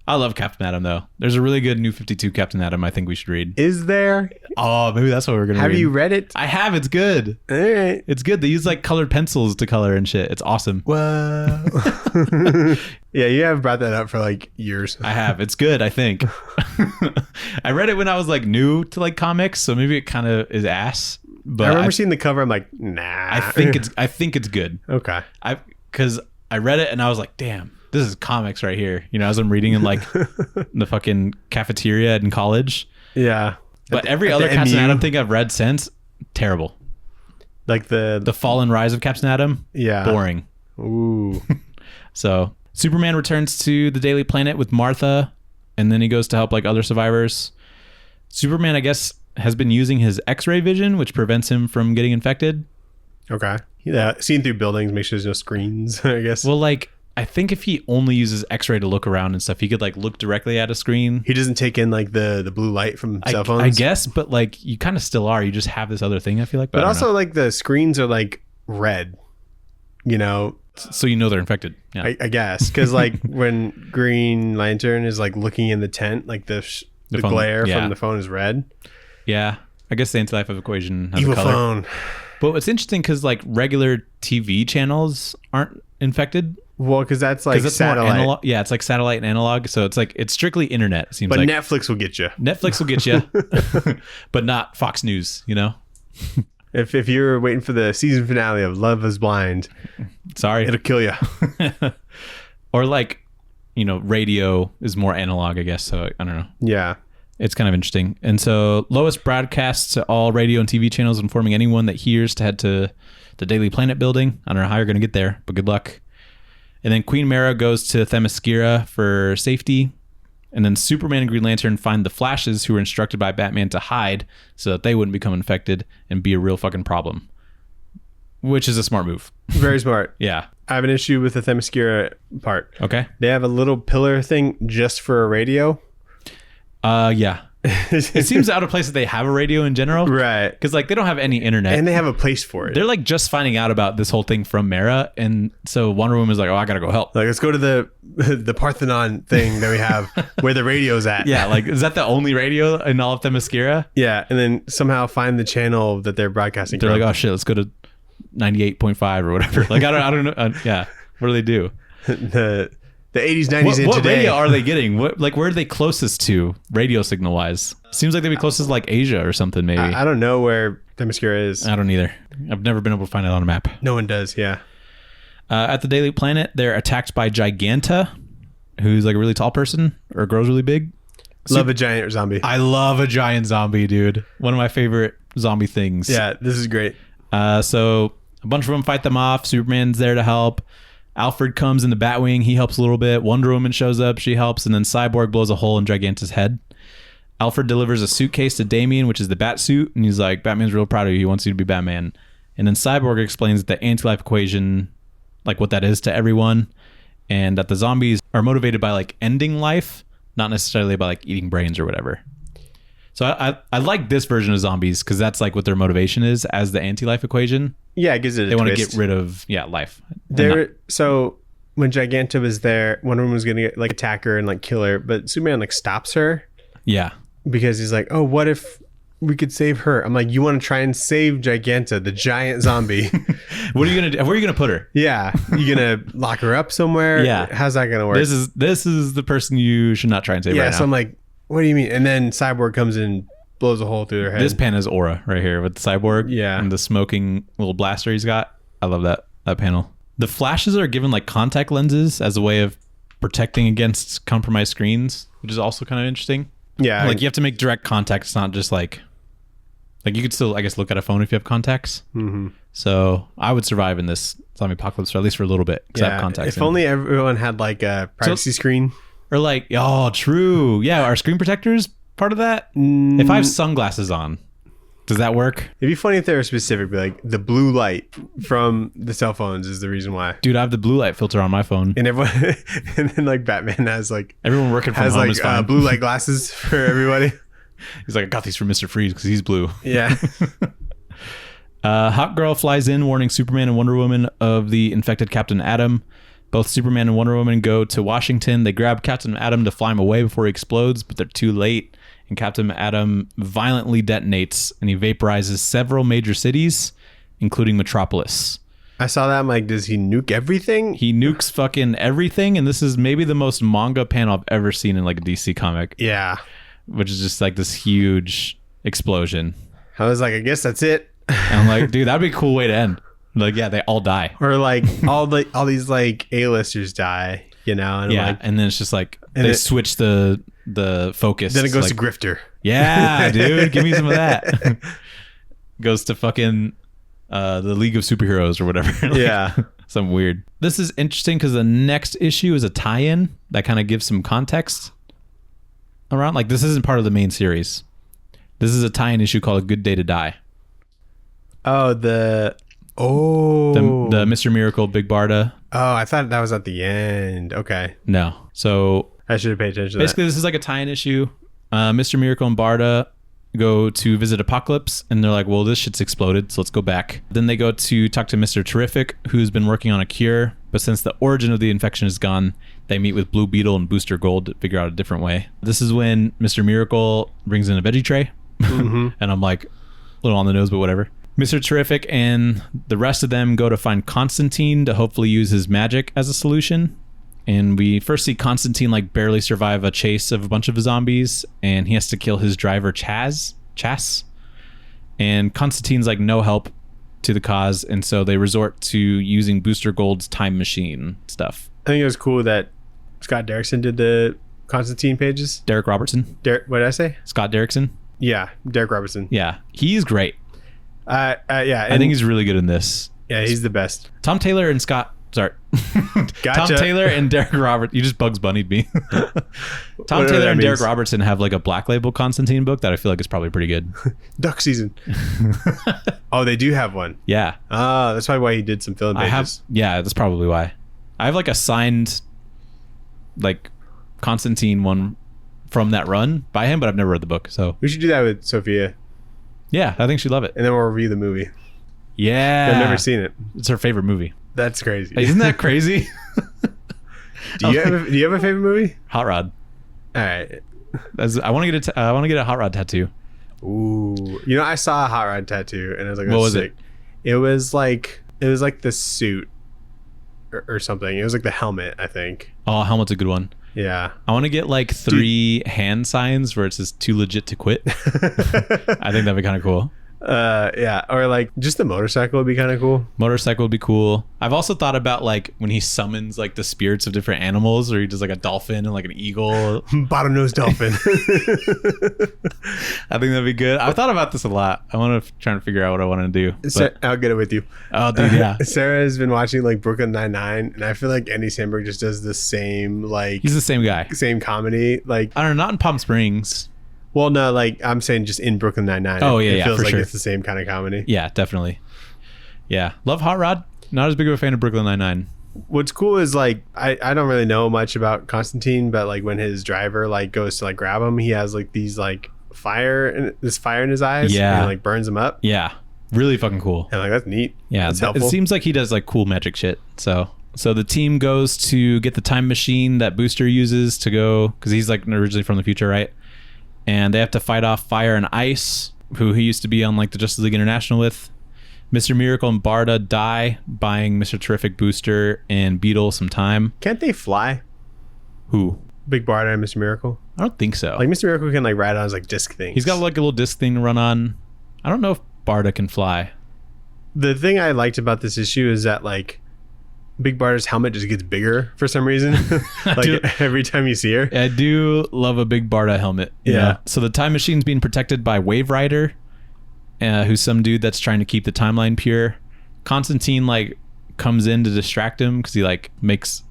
I love Captain Adam, though. There's a really good New 52 Captain Adam I think we should read. Is there? Oh, maybe that's what we're going to read. Have you read it? I have. It's good. All right. It's good. They use like colored pencils to color and shit. It's awesome. Wow. Yeah, you have brought that up for like years. I have. It's good, I think. I read it when I was like new to like comics, so maybe it kind of is ass. But I remember seeing the cover. I'm like, nah. I think it's good. Okay. Because I read it and I was like, damn. This is comics right here. You know, as I'm reading in like the fucking cafeteria in college. Yeah. But every other Captain Adam thing I've read since, terrible. Like the Fall and Rise of Captain Adam. Yeah. Boring. Ooh. So Superman returns to the Daily Planet with Martha, and then he goes to help like other survivors. Superman, I guess, has been using his X-ray vision, which prevents him from getting infected. Okay. Yeah. Seeing through buildings, make sure there's no screens, I guess. Well, like, I think if he only uses X-ray to look around and stuff, he could like look directly at a screen. He doesn't take in like the blue light from cell phones. I guess, but like you kind of still are. You just have this other thing, I feel like. But also like the screens are like red, you know. So you know they're infected. Yeah. I guess. Because like when Green Lantern is like looking in the tent, like the phone, glare from the phone is red. Yeah. I guess the anti-life equation has evil a color. Phone. But it's interesting because like regular TV channels aren't infected. Well, because that's like satellite. Analog. Yeah, it's like satellite and analog. So it's like it's strictly internet. It seems but like Netflix will get you. Netflix will get you, but not Fox News. You know, if you're waiting for the season finale of Love Is Blind, sorry, it'll kill you. Or like, you know, radio is more analog, I guess. So I don't know. Yeah. It's kind of interesting. And so Lois broadcasts to all radio and TV channels, informing anyone that hears to head to the Daily Planet building. I don't know how you're going to get there, but good luck. And then Queen Mara goes to Themyscira for safety. And then Superman and Green Lantern find the Flashes, who were instructed by Batman to hide so that they wouldn't become infected and be a real fucking problem. Which is a smart move. Very smart. Yeah. I have an issue with the Themyscira part. Okay. They have a little pillar thing just for a radio. Yeah. It seems out of place that they have a radio in general. Right. Because like they don't have any internet. And they have a place for it. They're like just finding out about this whole thing from Mara. And so Wonder Woman is like, oh, I got to go help. Like, let's go to the Parthenon thing that we have where the radio's at. Yeah. Like, is that the only radio in all of Themyscira? Yeah. And then somehow find the channel that they're broadcasting They're from. like, oh shit, let's go to 98.5 or whatever. Like, I don't know. Yeah. What do they do? The 80s, 90s, what today. radio are they getting? Where are they closest to radio signal wise? Seems like they'd be closest to like Asia or something, maybe. I don't know where Themyscira is. I don't either. I've never been able to find it on a map. No one does, yeah. At the Daily Planet, they're attacked by Giganta, who's like a really tall person or grows really big. Love a giant zombie. I love a giant zombie, dude. One of my favorite zombie things. Yeah, this is great. So a bunch of them fight them off. Superman's there to help. Alfred comes in the Batwing. He helps a little bit. Wonder Woman shows up. She helps. And then Cyborg blows a hole in Giganta's head. Alfred delivers a suitcase to Damian, which is the bat suit. And he's like, Batman's real proud of you. He wants you to be Batman. And then Cyborg explains the anti-life equation, like what that is to everyone. And that the zombies are motivated by like ending life, not necessarily by like eating brains or whatever. So I like this version of zombies because that's like what their motivation is as the anti-life equation. Yeah, it gives it a They want to twist. get rid of life. So when Giganta was there, Wonder Woman was gonna like attack her and like kill her, but Superman like stops her. Yeah. Because he's like, oh, what if we could save her? I'm like, you want to try and save Giganta, the giant zombie? What are you gonna do? Where are you gonna put her? Yeah, you gonna lock her up somewhere? Yeah. How's that gonna work? This is the person you should not try and save right now. So I'm like, what do you mean? And then Cyborg comes in and blows a hole through their head. This panel's aura right here with the Cyborg. Yeah. And the smoking little blaster he's got. I love that panel. The Flashes are given like contact lenses as a way of protecting against compromised screens, which is also kind of interesting. Yeah. Like you have to make direct contact. It's not just like you could still, I guess, look at a phone if you have contacts. Mm-hmm. So I would survive in this zombie apocalypse, or at least for a little bit. I have contacts if only everyone had like a privacy screen. Or like, oh, true. Yeah, are screen protectors part of that? If I have sunglasses on, does that work? It'd be funny if they were specific, be like the blue light from the cell phones is the reason why. Dude, I have the blue light filter on my phone. And everyone, and then like Batman has like everyone working from home is fine. Blue light glasses for everybody. He's like, I got these from Mr. Freeze because he's blue. Yeah. Hawk Girl flies in, warning Superman and Wonder Woman of the infected Captain Atom. Both Superman and Wonder Woman go to Washington. They grab Captain Atom to fly him away before he explodes, but they're too late. And Captain Atom violently detonates, and he vaporizes several major cities, including Metropolis. I saw that. I'm like, does he nuke everything? He nukes fucking everything, and this is maybe the most manga panel I've ever seen in like a DC comic. Yeah. Which is just like this huge explosion. I was like, I guess that's it. And I'm like, dude, that'd be a cool way to end. Like, yeah, they all die. Or like all these like A-listers die, you know? And yeah, like, and then it's just like they switch the focus. Then it goes like, to Grifter. Yeah, dude, give me some of that. Goes to fucking the League of Superheroes or whatever. Like, yeah. Something weird. This is interesting because the next issue is a tie-in that kind of gives some context around. Like, this isn't part of the main series. This is a tie-in issue called A Good Day to Die. Oh, the Mr. Miracle Big Barda. Oh, I thought that was at the end. Okay. No. So I should have paid attention to basically, this is like a tie-in issue. Mr. Miracle and Barda go to visit Apocalypse, and they're like, well, this shit's exploded, so let's go back. Then they go to talk to Mr. Terrific, who's been working on a cure, but since the origin of the infection is gone, they meet with Blue Beetle and Booster Gold to figure out a different way. This is when Mr. Miracle brings in a veggie tray, and I'm like, a little on the nose, but whatever. Mr. Terrific and the rest of them go to find Constantine to hopefully use his magic as a solution. And we first see Constantine like barely survive a chase of a bunch of zombies, and he has to kill his driver Chas. And Constantine's like no help to the cause, and so they resort to using Booster Gold's time machine stuff. I think it was cool that Scott Derrickson did the Constantine pages. Derek Robertson. What did I say? Scott Derrickson. Yeah, Derek Robertson. Yeah, he's great. Yeah, I think he's really good in this. Yeah, he's the best. Tom Taylor and Tom Taylor and Derek Roberts. You just Bugs Bunnied me. Tom Taylor and Derek Robertson have like a Black Label Constantine book that I feel like is probably pretty good. Duck Season. Oh, they do have one. Yeah. Oh, that's probably why he did some fill-in pages. Yeah, that's probably why. I have like a signed like Constantine one from that run by him, but I've never read the book. So we should do that with Sophia. Yeah, I think she'd love it. And then we'll review the movie. Yeah. I've never seen it. It's her favorite movie. That's crazy. Isn't that crazy? Do you have a favorite movie? Hot Rod. All right. I want to get a Hot Rod tattoo. Ooh. You know, I saw a Hot Rod tattoo and I was like, what was sick. It was like the suit or something. It was like the helmet, I think. Oh, helmet's a good one. Yeah. I want to get like 3 hand signs where it says too legit to quit. I think that'd be kind of cool. Yeah. Or like just the motorcycle would be kind of cool. Motorcycle would be cool. I've also thought about like when he summons like the spirits of different animals, or he does like a dolphin and like an eagle. Bottlenose dolphin. I think that'd be good. I've thought about this a lot. I want to try and figure out what I want to do. I'll get it with you. Oh, dude, yeah. Sarah has been watching like Brooklyn Nine-Nine, and I feel like Andy Samberg just does the same like. He's the same guy. Same comedy. Like I don't know, not in Palm Springs. Well, no, like I'm saying just in Brooklyn Nine-Nine. Oh, yeah, it feels for like sure. It's the same kind of comedy. Yeah, definitely. Yeah. Love Hot Rod. Not as big of a fan of Brooklyn Nine-Nine. What's cool is like I don't really know much about Constantine, but like when his driver like goes to like grab him, he has like these like fire in his eyes. Yeah. And it, like burns him up. Yeah. Really fucking cool. And like, that's neat. Yeah. That's helpful. It seems like he does like cool magic shit. So the team goes to get the time machine that Booster uses to go, because he's like originally from the future, right? And they have to fight off Fire and Ice, who he used to be on like the Justice League International with. Mr. Miracle and Barda die, buying Mr. Terrific, Booster, and Beetle some time. Can't they fly? Who? Big Barda and Mr. Miracle? I don't think so. Like Mr. Miracle can like ride on his like disc things. He's got like a little disc thing to run on. I don't know if Barda can fly. The thing I liked about this issue is that like Big Barda's helmet just gets bigger for some reason. Like every time you see her. I do love a Big Barda helmet. Yeah. So the time machine's being protected by Wave Rider, who's some dude that's trying to keep the timeline pure. Constantine like comes in to distract him because he like makes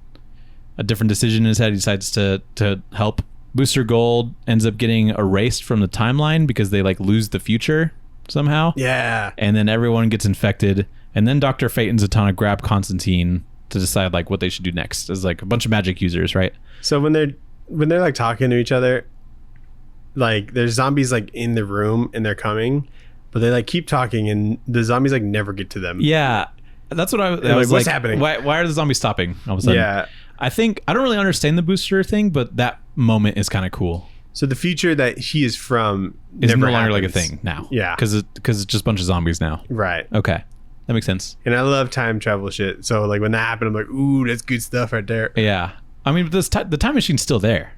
a different decision in his head. He decides to help. Booster Gold ends up getting erased from the timeline because they like lose the future somehow. Yeah. And then everyone gets infected. And then Dr. Fate and Zatanna grab Constantine to decide like what they should do next. As like a bunch of magic users, right? So when they're like talking to each other, like there's zombies like in the room and they're coming, but they like keep talking and the zombies like never get to them. Yeah. That's what I was what's happening? Why are the zombies stopping all of a sudden? Yeah. I don't really understand the Booster thing, but that moment is kind of cool. So the future that he is from is never no longer happens. like a thing now. Yeah. Because it's just a bunch of zombies now. Right. Okay. That makes sense. And I love time travel shit. So like when that happened, I'm like, ooh, that's good stuff right there. Yeah. I mean, the time machine's still there.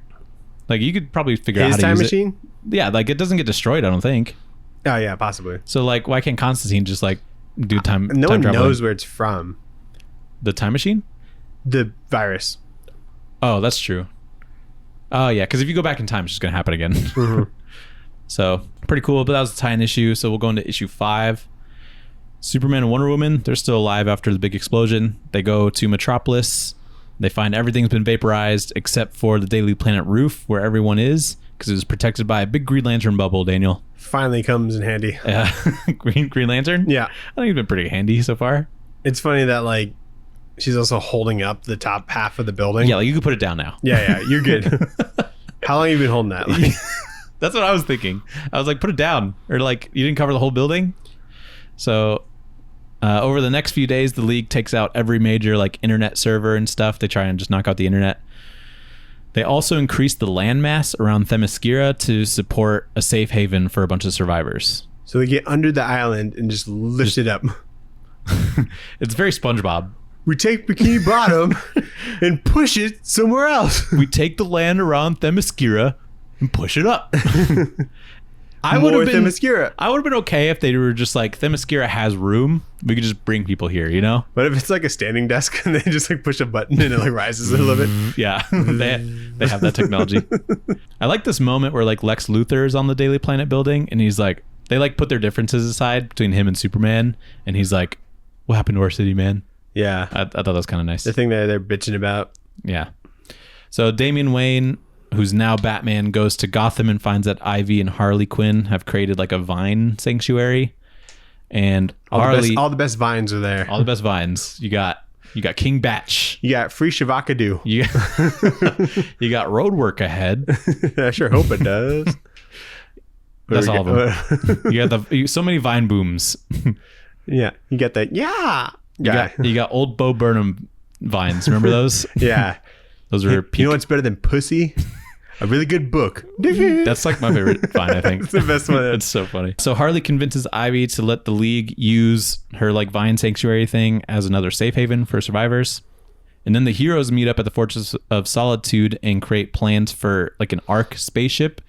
Like you could probably figure out how to time use machine? it. Yeah, like it doesn't get destroyed, I don't think. Oh yeah, possibly. So like why can't Constantine just like do time No time one traveling? knows where it's from. The time machine? The virus. Oh, that's true. Oh yeah, because if you go back in time, it's just gonna happen again. Mm-hmm. So pretty cool. But that was a tie-in issue. So we'll go into issue 5. Superman and Wonder Woman, they're still alive after the big explosion. They go to Metropolis. They find everything's been vaporized except for the Daily Planet roof where everyone is, because it was protected by a big Green Lantern bubble, Daniel. Finally comes in handy. Yeah. Green Lantern? Yeah. I think it's been pretty handy so far. It's funny that like she's also holding up the top half of the building. Yeah, like you can put it down now. Yeah, you're good. How long have you been holding that? Like, that's what I was thinking. I was like, put it down. Or like, you didn't cover the whole building? So over the next few days, the League takes out every major like internet server and stuff. They try and just knock out the internet. They also increase the landmass around Themyscira to support a safe haven for a bunch of survivors. So they get under the island and just lift it up. It's very SpongeBob. We take Bikini Bottom and push it somewhere else. We take the land around Themyscira and push it up. I would have been okay if they were just like, Themyscira has room. We could just bring people here, you know? But if it's like a standing desk and they just like push a button and it like rises a little bit. Yeah, they have that technology. I like this moment where like Lex Luthor is on the Daily Planet building and he's like, they like put their differences aside between him and Superman. And he's like, what happened to our city, man? Yeah. I thought that was kind of nice. The thing that they're bitching about. Yeah. So Damian Wayne, who's now Batman, goes to Gotham and finds that Ivy and Harley Quinn have created like a vine sanctuary. And all the best vines are there. All the best vines. You got King Batch. You got free Shavakadu. You got road work ahead. I sure hope it does. That's all of them. You got so many vine booms. Yeah. You got that. Yeah. You got old Bo Burnham vines. Remember those? Yeah. Those were peak. You know what's better than Pussy? A really good book. That's like my favorite vine, I think. It's the best one. It's so funny. So Harley convinces Ivy to let the League use her like vine sanctuary thing as another safe haven for survivors. And then the heroes meet up at the Fortress of Solitude and create plans for like an Ark spaceship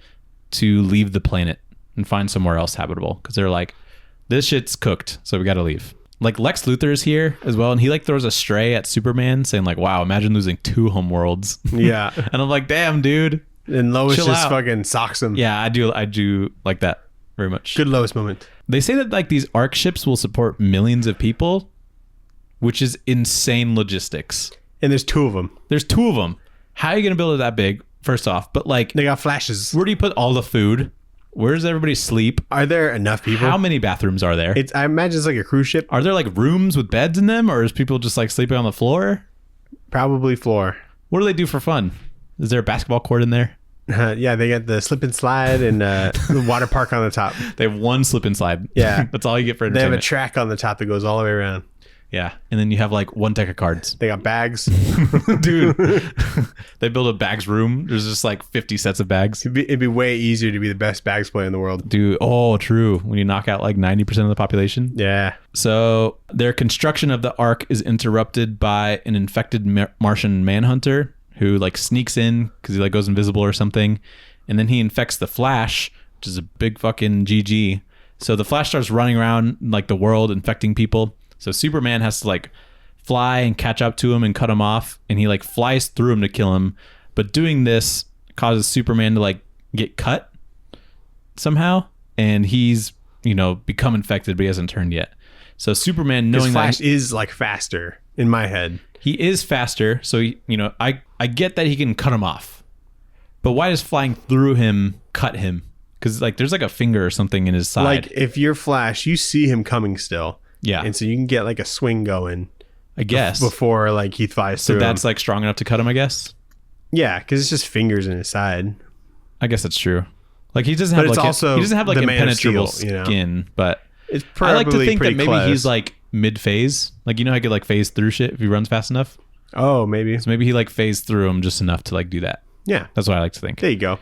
to leave the planet and find somewhere else habitable. Because they're like, this shit's cooked, so we got to leave. Like Lex Luthor is here as well, and he like throws a stray at Superman, saying like, "Wow, imagine losing 2 homeworlds." Yeah, and I'm like, "Damn, dude." And Lois just fucking socks him. Yeah, I do like that very much. Good Lois moment. They say that like these Ark ships will support millions of people, which is insane logistics. And there's 2 of them. There's 2 of them. How are you gonna build it that big? First off, but like they got flashes. Where do you put all the food? Where does everybody sleep? Are there enough people? How many bathrooms are there? I imagine it's like a cruise ship. Are there like rooms with beds in them, or is people just like sleeping on the floor? Probably floor. What do they do for fun? Is there a basketball court in there? Yeah, they got the slip and slide and the water park on the top. They have one slip and slide. Yeah. That's all you get for They entertainment. have a track on the top that goes all the way around. Yeah. And then you have like one deck of cards. They got bags. Dude. They build a bags room. There's just like 50 sets of bags. It'd be way easier to be the best bags player in the world. Dude. Oh, true. When you knock out like 90% of the population. Yeah. So their construction of the Ark is interrupted by an infected Martian manhunter who like sneaks in because he like goes invisible or something. And then he infects the Flash, which is a big fucking GG. So the Flash starts running around like the world infecting people. So Superman has to like fly and catch up to him and cut him off. And he like flies through him to kill him. But doing this causes Superman to like get cut somehow. And he's, become infected, but he hasn't turned yet. So Superman, knowing Flash that is like faster in my head. he is faster. So, I get that he can cut him off. But why does flying through him cut him? Because like there's like a finger or something in his side. Like if you're Flash, you see him coming still. Yeah. And so you can get like a swing going. I guess. Before like he flies So through that's him. like strong enough to cut him, I guess. Yeah, because it's just fingers in his side. I guess that's true. Like he doesn't But have it's like also he doesn't have like the Man of impenetrable Steel, skin, but It's I probably like to think that pretty maybe close. he's like mid-phase. Like I could like phase through shit if he runs fast enough. Oh, maybe. So maybe he like phased through him just enough to like do that. Yeah. That's what I like to think. There you go.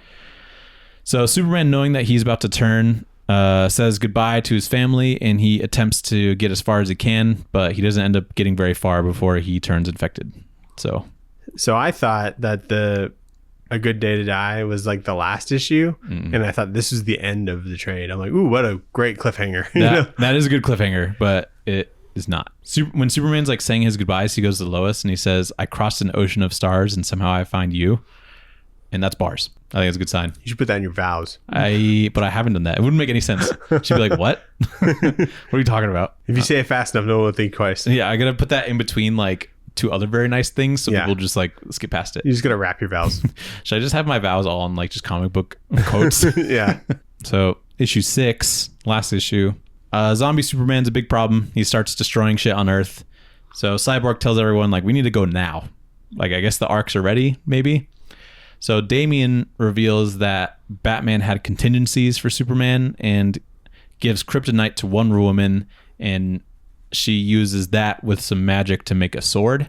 So Superman, knowing that he's about to turn, says goodbye to his family, and he attempts to get as far as he can, but he doesn't end up getting very far before he turns infected. So I thought that A Good Day to Die was like the last issue, and I thought this was the end of the trade. I'm like, ooh, what a great cliffhanger. that is a good cliffhanger, but it is not. When Superman's like saying his goodbyes, he goes to Lois and he says, "I crossed an ocean of stars and somehow I find you." And that's bars. I think it's a good sign. You should put that in your vows. But I haven't done that. It wouldn't make any sense. She'd be like, "What? What are you talking about?" If you say it fast enough, no one will think twice. Yeah, I gotta put that in between like two other very nice things, so Yeah. people just like skip past it. You just gotta wrap your vows. Should I just have my vows all in like just comic book quotes? Yeah. So issue 6, last issue. Zombie Superman's a big problem. He starts destroying shit on Earth. So Cyborg tells everyone like we need to go now. Like I guess the arcs are ready, maybe. So Damian reveals that Batman had contingencies for Superman and gives kryptonite to Wonder Woman, and she uses that with some magic to make a sword.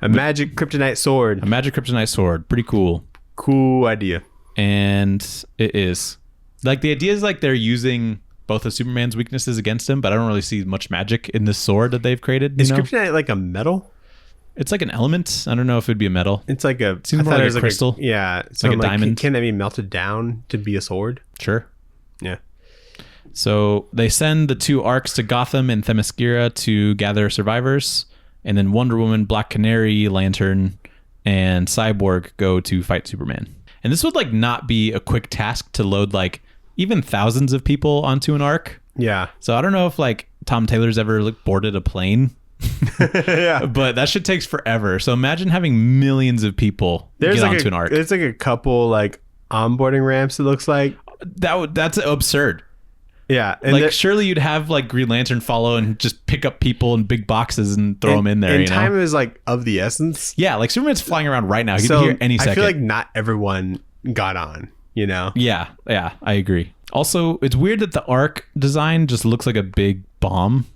A magic kryptonite sword. A magic kryptonite sword. Pretty cool. Cool idea. And it is. Like the idea is like they're using both of Superman's weaknesses against him, but I don't really see much magic in this sword that they've created. Is kryptonite like a metal? It's like an element. I don't know if it'd be a metal. It's like a... Seems more like a crystal. Yeah. So Like a I'm diamond. Can that be melted down to be a sword? Sure. Yeah. So they send the 2 arcs to Gotham and Themyscira to gather survivors. And then Wonder Woman, Black Canary, Lantern, and Cyborg go to fight Superman. And this would like not be a quick task to load like even thousands of people onto an arc. Yeah. So I don't know if like Tom Taylor's ever like boarded a plane. Yeah. But that shit takes forever. So imagine having millions of people get onto an arc. There's like a couple like onboarding ramps, it looks like. That's absurd. Yeah. And Like surely you'd have like Green Lantern follow and just pick up people in big boxes and throw them in there. And you know? time is like of the essence. Yeah, like Superman's flying around right now. He So could hear any second. I feel like not everyone got on, you know? Yeah, I agree. Also, it's weird that the arc design just looks like a big bomb,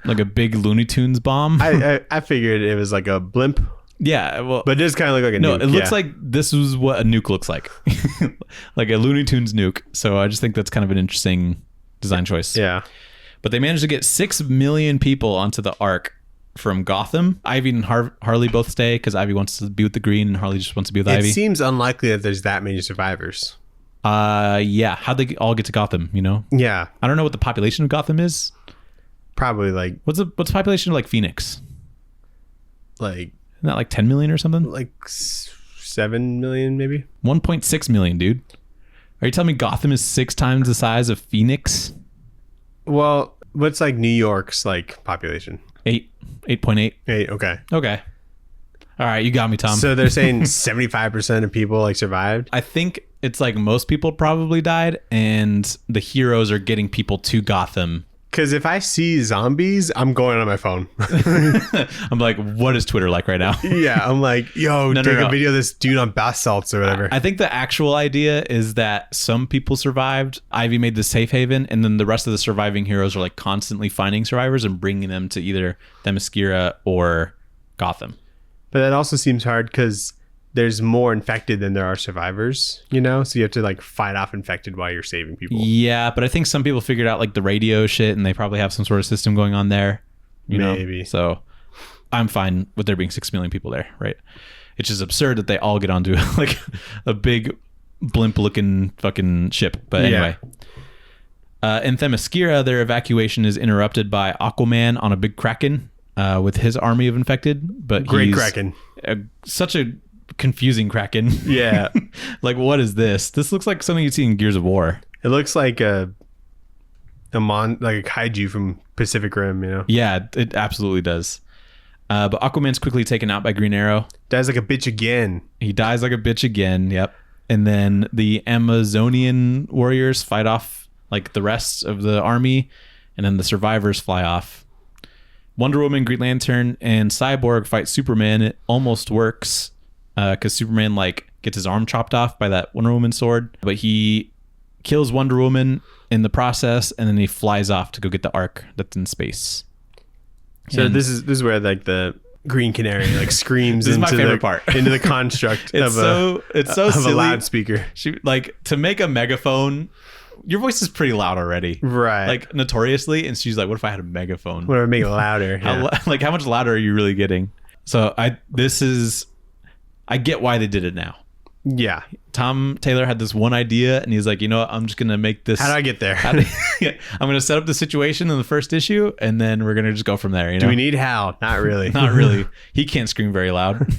like a big Looney Tunes bomb. I figured it was like a blimp, Yeah, well, but it does kind of look like a no, nuke. it looks like this is what a nuke looks like, like a Looney Tunes nuke. So I just think that's kind of an interesting design choice. Yeah. But they managed to get 6 million people onto the arc from Gotham. Ivy and Harley both stay because Ivy wants to be with the Green and Harley just wants to be with Ivy. It seems unlikely that there's that many survivors. Yeah. How'd they all get to Gotham, you know? Yeah. I don't know what the population of Gotham is. Probably like What's the population of like Phoenix? like Isn't that like 10 million or something? 7 million maybe. 1.6 million, dude. Are you telling me Gotham is 6 times the size of Phoenix? Well, what's like New York's like population? 8.8. 8. Okay. Okay. All right, you got me, Tom. So they're saying 75% of people like survived. I think it's like most people probably died, and the heroes are getting people to Gotham Because if I see zombies, I'm going on my phone. I'm like, what is Twitter like right now? Yeah, I'm like, yo, take a video of this dude on bath salts or whatever. I think the actual idea is that some people survived. Ivy made the safe haven, and then the rest of the surviving heroes are like constantly finding survivors and bringing them to either Themyscira or Gotham. But that also seems hard because there's more infected than there are survivors, you know? So you have to like fight off infected while you're saving people. Yeah, but I think some people figured out like the radio shit and they probably have some sort of system going on there. Maybe. So I'm fine with there being 6 million people there, right? It's just absurd that they all get onto like a big blimp looking fucking ship. But anyway. In Themyscira, their evacuation is interrupted by Aquaman on a big kraken with his army of infected. But Great kraken. Such a confusing kraken. Yeah. Like, what is this? This looks like something you'd see in Gears of War. It looks like a kaiju from Pacific Rim, you know? Yeah, it absolutely does. But Aquaman's quickly taken out by Green Arrow. Dies like a bitch again. He dies like a bitch again, yep. And then the Amazonian warriors fight off like the rest of the army, and then the survivors fly off. Wonder Woman, Green Lantern, and Cyborg fight Superman. It almost works. Because Superman like gets his arm chopped off by that Wonder Woman sword, but he kills Wonder Woman in the process, and then he flies off to go get the Ark that's in space. So this is where like the Green Canary like screams this into is my favorite part. into the construct it's so silly. A loudspeaker. She like to make a megaphone. Your voice is pretty loud already, right? Like notoriously, and she's like, "What if I had a megaphone? What if I make it louder? How much louder are you really getting?" So I get why they did it now. Yeah. Tom Taylor had this one idea, and he's like, you know what? I'm just going to make this. How do I get there? I'm going to set up the situation in the first issue, and then we're going to just go from there. You know? Do we need Hal? Not really. Not really. He can't scream very loud.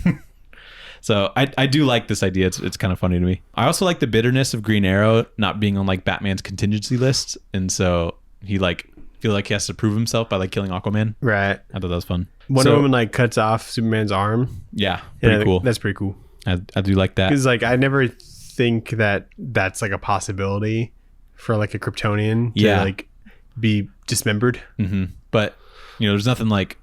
So I do like this idea. It's kind of funny to me. I also like the bitterness of Green Arrow not being on like Batman's contingency list. And so he like feel like he has to prove himself by like killing Aquaman. Right. I thought that was fun. Wonder Woman like cuts off Superman's arm. Yeah, pretty cool. That's pretty cool. I do like that. Because like I never think that that's like a possibility for like a Kryptonian to like be dismembered. Mm-hmm. But you know, there's nothing like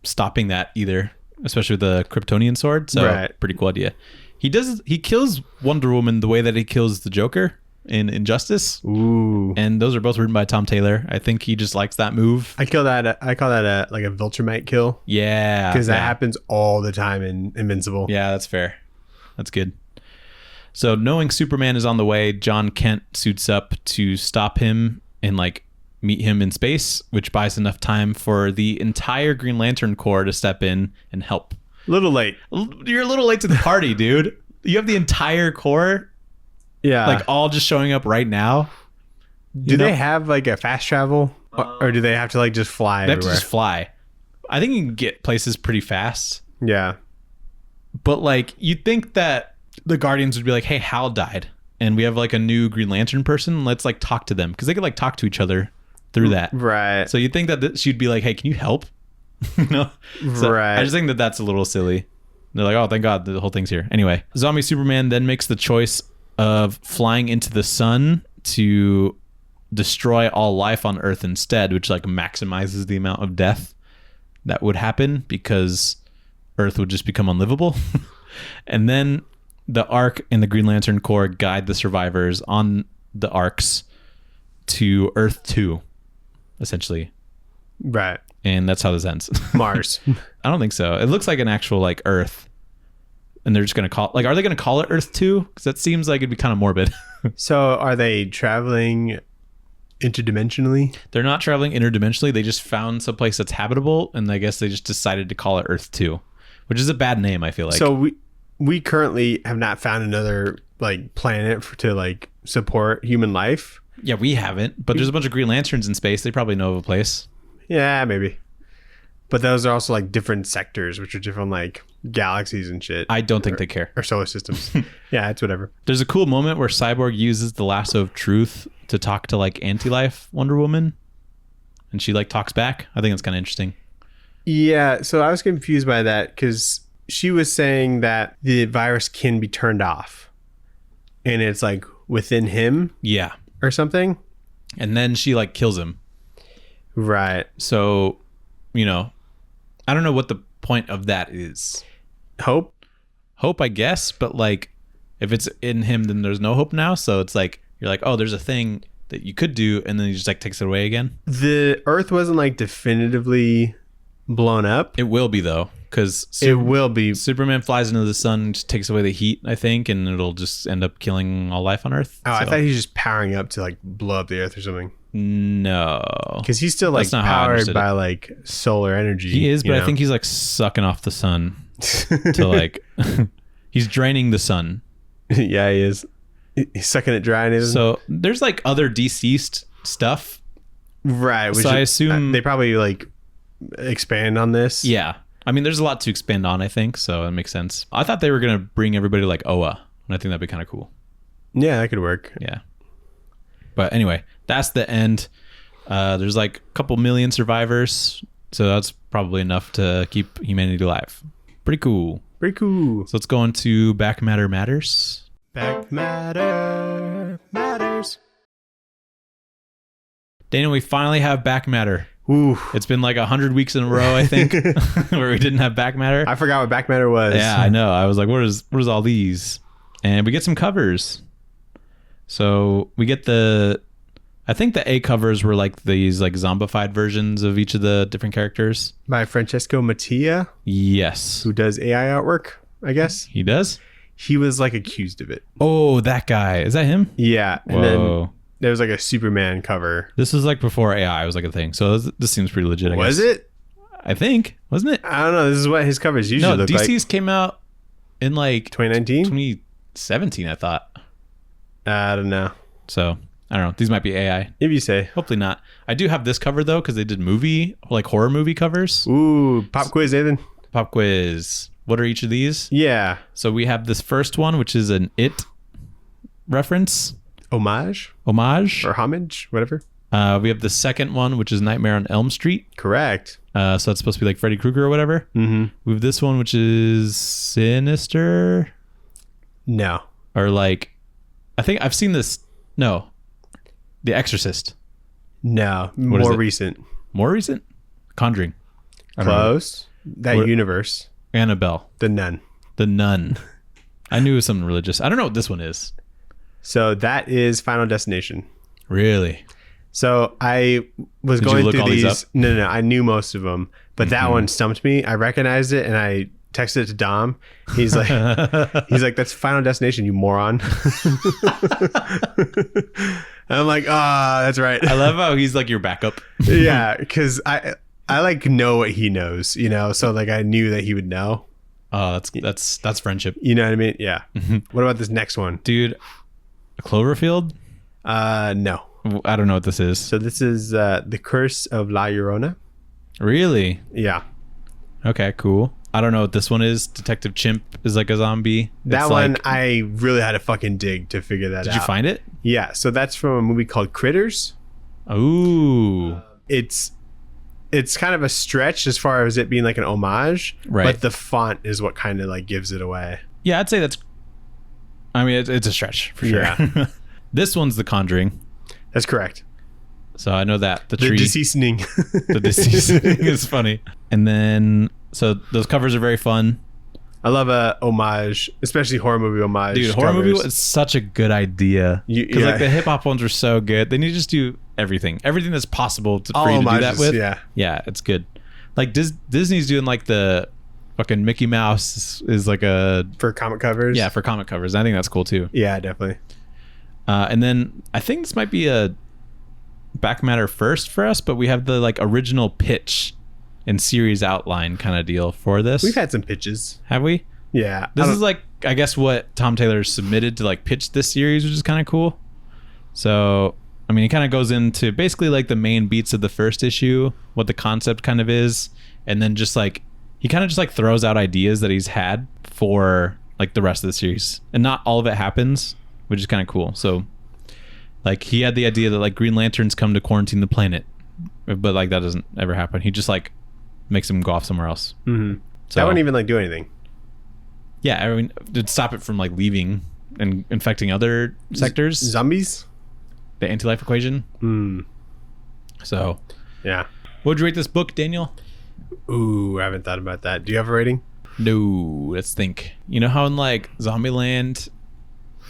stopping that either, especially with the Kryptonian sword. So pretty cool idea. He kills Wonder Woman the way that he kills the Joker in Injustice. Ooh. And those are both written by Tom Taylor. I think he just likes that move. I call that like a Viltrumite kill. Yeah. Because that happens all the time in Invincible. Yeah, that's fair. That's good. So knowing Superman is on the way, John Kent suits up to stop him and like meet him in space, which buys enough time for the entire Green Lantern Corps to step in and help. A little late. You're a little late to the party, dude. You have the entire Corps, like all just showing up right now. Do they have like a fast travel, or do they have to like just fly? They have to just fly. I think you can get places pretty fast. Yeah, but like you'd think that the Guardians would be like, "Hey, Hal died, and we have like a new Green Lantern person. Let's like talk to them because they could like talk to each other through that." Right. So you'd think that she'd be like, "Hey, can you help?" No. So right. I just think that that's a little silly. They're like, "Oh, thank God, the whole thing's here." Anyway, Zombie Superman then makes the choice of flying into the sun to destroy all life on Earth instead, which like maximizes the amount of death that would happen because Earth would just become unlivable. And then the Ark and the Green Lantern Corps guide the survivors on the Arks to Earth 2, essentially. Right. And that's how this ends. Mars. I don't think so. It looks like an actual like Earth. And they're just going to call, like, are they going to call it Earth 2? Because that seems like it'd be kind of morbid. So are they traveling interdimensionally? They're not traveling interdimensionally. They just found some place that's habitable. And I guess they just decided to call it Earth 2, which is a bad name, I feel like. So we currently have not found another like planet to like support human life. Yeah, we haven't. But there's a bunch of Green Lanterns in space. They probably know of a place. Yeah, maybe. But those are also like different sectors, which are different like galaxies and shit. I don't think they care. Or solar systems. Yeah, it's whatever. There's a cool moment where Cyborg uses the lasso of truth to talk to like anti-life Wonder Woman. And she like talks back. I think that's kind of interesting. Yeah, so I was confused by that because she was saying that the virus can be turned off. And it's like within him. Yeah. Or something. And then she like kills him. Right. So, you know, I don't know what the point of that is. Hope, I guess, but like if it's in him, then there's no hope now. So it's like you're like, oh, there's a thing that you could do, and then he just like takes it away again. The Earth wasn't like definitively blown up. It will be though, because it will be. Superman flies into the sun, just takes away the heat, I think, and it'll just end up killing all life on Earth. Oh, so. I thought he was just powering up to like blow up the Earth or something. No, because he's still like powered by like solar energy. He is, but I think he's like sucking off the sun to like he's draining the sun. Yeah, he is. He's sucking it dry. And so there's like other DCeased stuff, right? Which so I assume they probably like expand on this. Yeah, I mean, there's a lot to expand on, I think, so it makes sense. I thought they were gonna bring everybody like Oa, and I think that'd be kind of cool. Yeah, that could work. Yeah, but anyway, that's the end. There's like a couple million survivors, so that's probably enough to keep humanity alive. Pretty cool. Pretty cool. So let's go into Back Matter Matters. Back Matter Matters. Dana, we finally have Back Matter. Ooh. It's been like 100 weeks in a row, I think, where we didn't have Back Matter. I forgot what Back Matter was. Yeah, I know. I was like, what is all these? And we get some covers. So we get I think the A covers were like these like zombified versions of each of the different characters. By Francesco Mattia. Yes. Who does AI artwork, I guess. He does? He was like accused of it. Oh, that guy. Is that him? Yeah. Whoa. And then there was like a Superman cover. This was like before AI was like a thing. So this seems pretty legit, I guess. Was it? I think. Wasn't it? I don't know. This is what his covers usually look like. DCeased came out in like 2019? 2017, I thought. I don't know. So, I don't know. These might be AI. If you say. Hopefully not. I do have this cover though, because they did horror movie covers. Ooh, pop quiz, Nathan. Pop quiz. What are each of these? Yeah. So we have this first one, which is an It reference. Homage? Or homage, whatever. We have the second one, which is Nightmare on Elm Street. Correct. So that's supposed to be like Freddy Krueger or whatever. Mm-hmm. We have this one, which is Sinister. No. Or like, I think I've seen this. No. The Exorcist. No. More recent. More recent? Conjuring. Close. That universe. Annabelle. The Nun. The Nun. I knew it was something religious. I don't know what this one is. So that is Final Destination. Really? So I was going through these. No. I knew most of them, but that one stumped me. I recognized it and I texted it to Dom. He's like, that's Final Destination, you moron. And I'm like, that's right. I love how he's like your backup. Yeah, because I like know what he knows, so like I knew that he would know. Oh, that's friendship. You know what I mean? Yeah. What about this next one? Dude, a Cloverfield? No. I don't know what this is. So this is The Curse of La Llorona. Really? Yeah. Okay, cool. I don't know what this one is. Detective Chimp is like a zombie. That one, I really had to fucking dig to figure that out. Did you find it? Yeah. So that's from a movie called Critters. Ooh. It's kind of a stretch as far as it being like an homage. Right. But the font is what kind of like gives it away. Yeah, I'd say it's a stretch for sure. Yeah. This one's The Conjuring. That's correct. So I know that. The tree. Deceasing. The deceasing is funny. And then, so those covers are very fun. I love a homage, especially horror movie homage. Dude, horror movie was such a good idea. Because like the hip hop ones were so good. They need to just do everything that's possible for you to do that with. Yeah, it's good. Like Disney's doing like the fucking Mickey Mouse is like for comic covers. Yeah, for comic covers. I think that's cool too. Yeah, definitely. And then I think this might be a Back Matter first for us, but we have the like original pitch and series outline kind of deal for this. We've had some pitches. Have we? Yeah. This is like, I guess, what Tom Taylor submitted to like pitch this series, which is kind of cool. So, I mean, it kind of goes into basically like the main beats of the first issue, what the concept kind of is, and then just like he kind of just like throws out ideas that he's had for like the rest of the series, and not all of it happens, which is kind of cool. So like he had the idea that like Green Lanterns come to quarantine the planet, but like that doesn't ever happen. He just like makes them go off somewhere else. Mm-hmm. So that wouldn't even like do anything. Yeah, I mean, it'd stop it from like leaving and infecting other sectors. Zombies? The anti-life equation. Mm. So Yeah. What would you rate this book, Daniel? Ooh, I haven't thought about that. Do you have a rating? No, let's think. You know how in like Zombieland,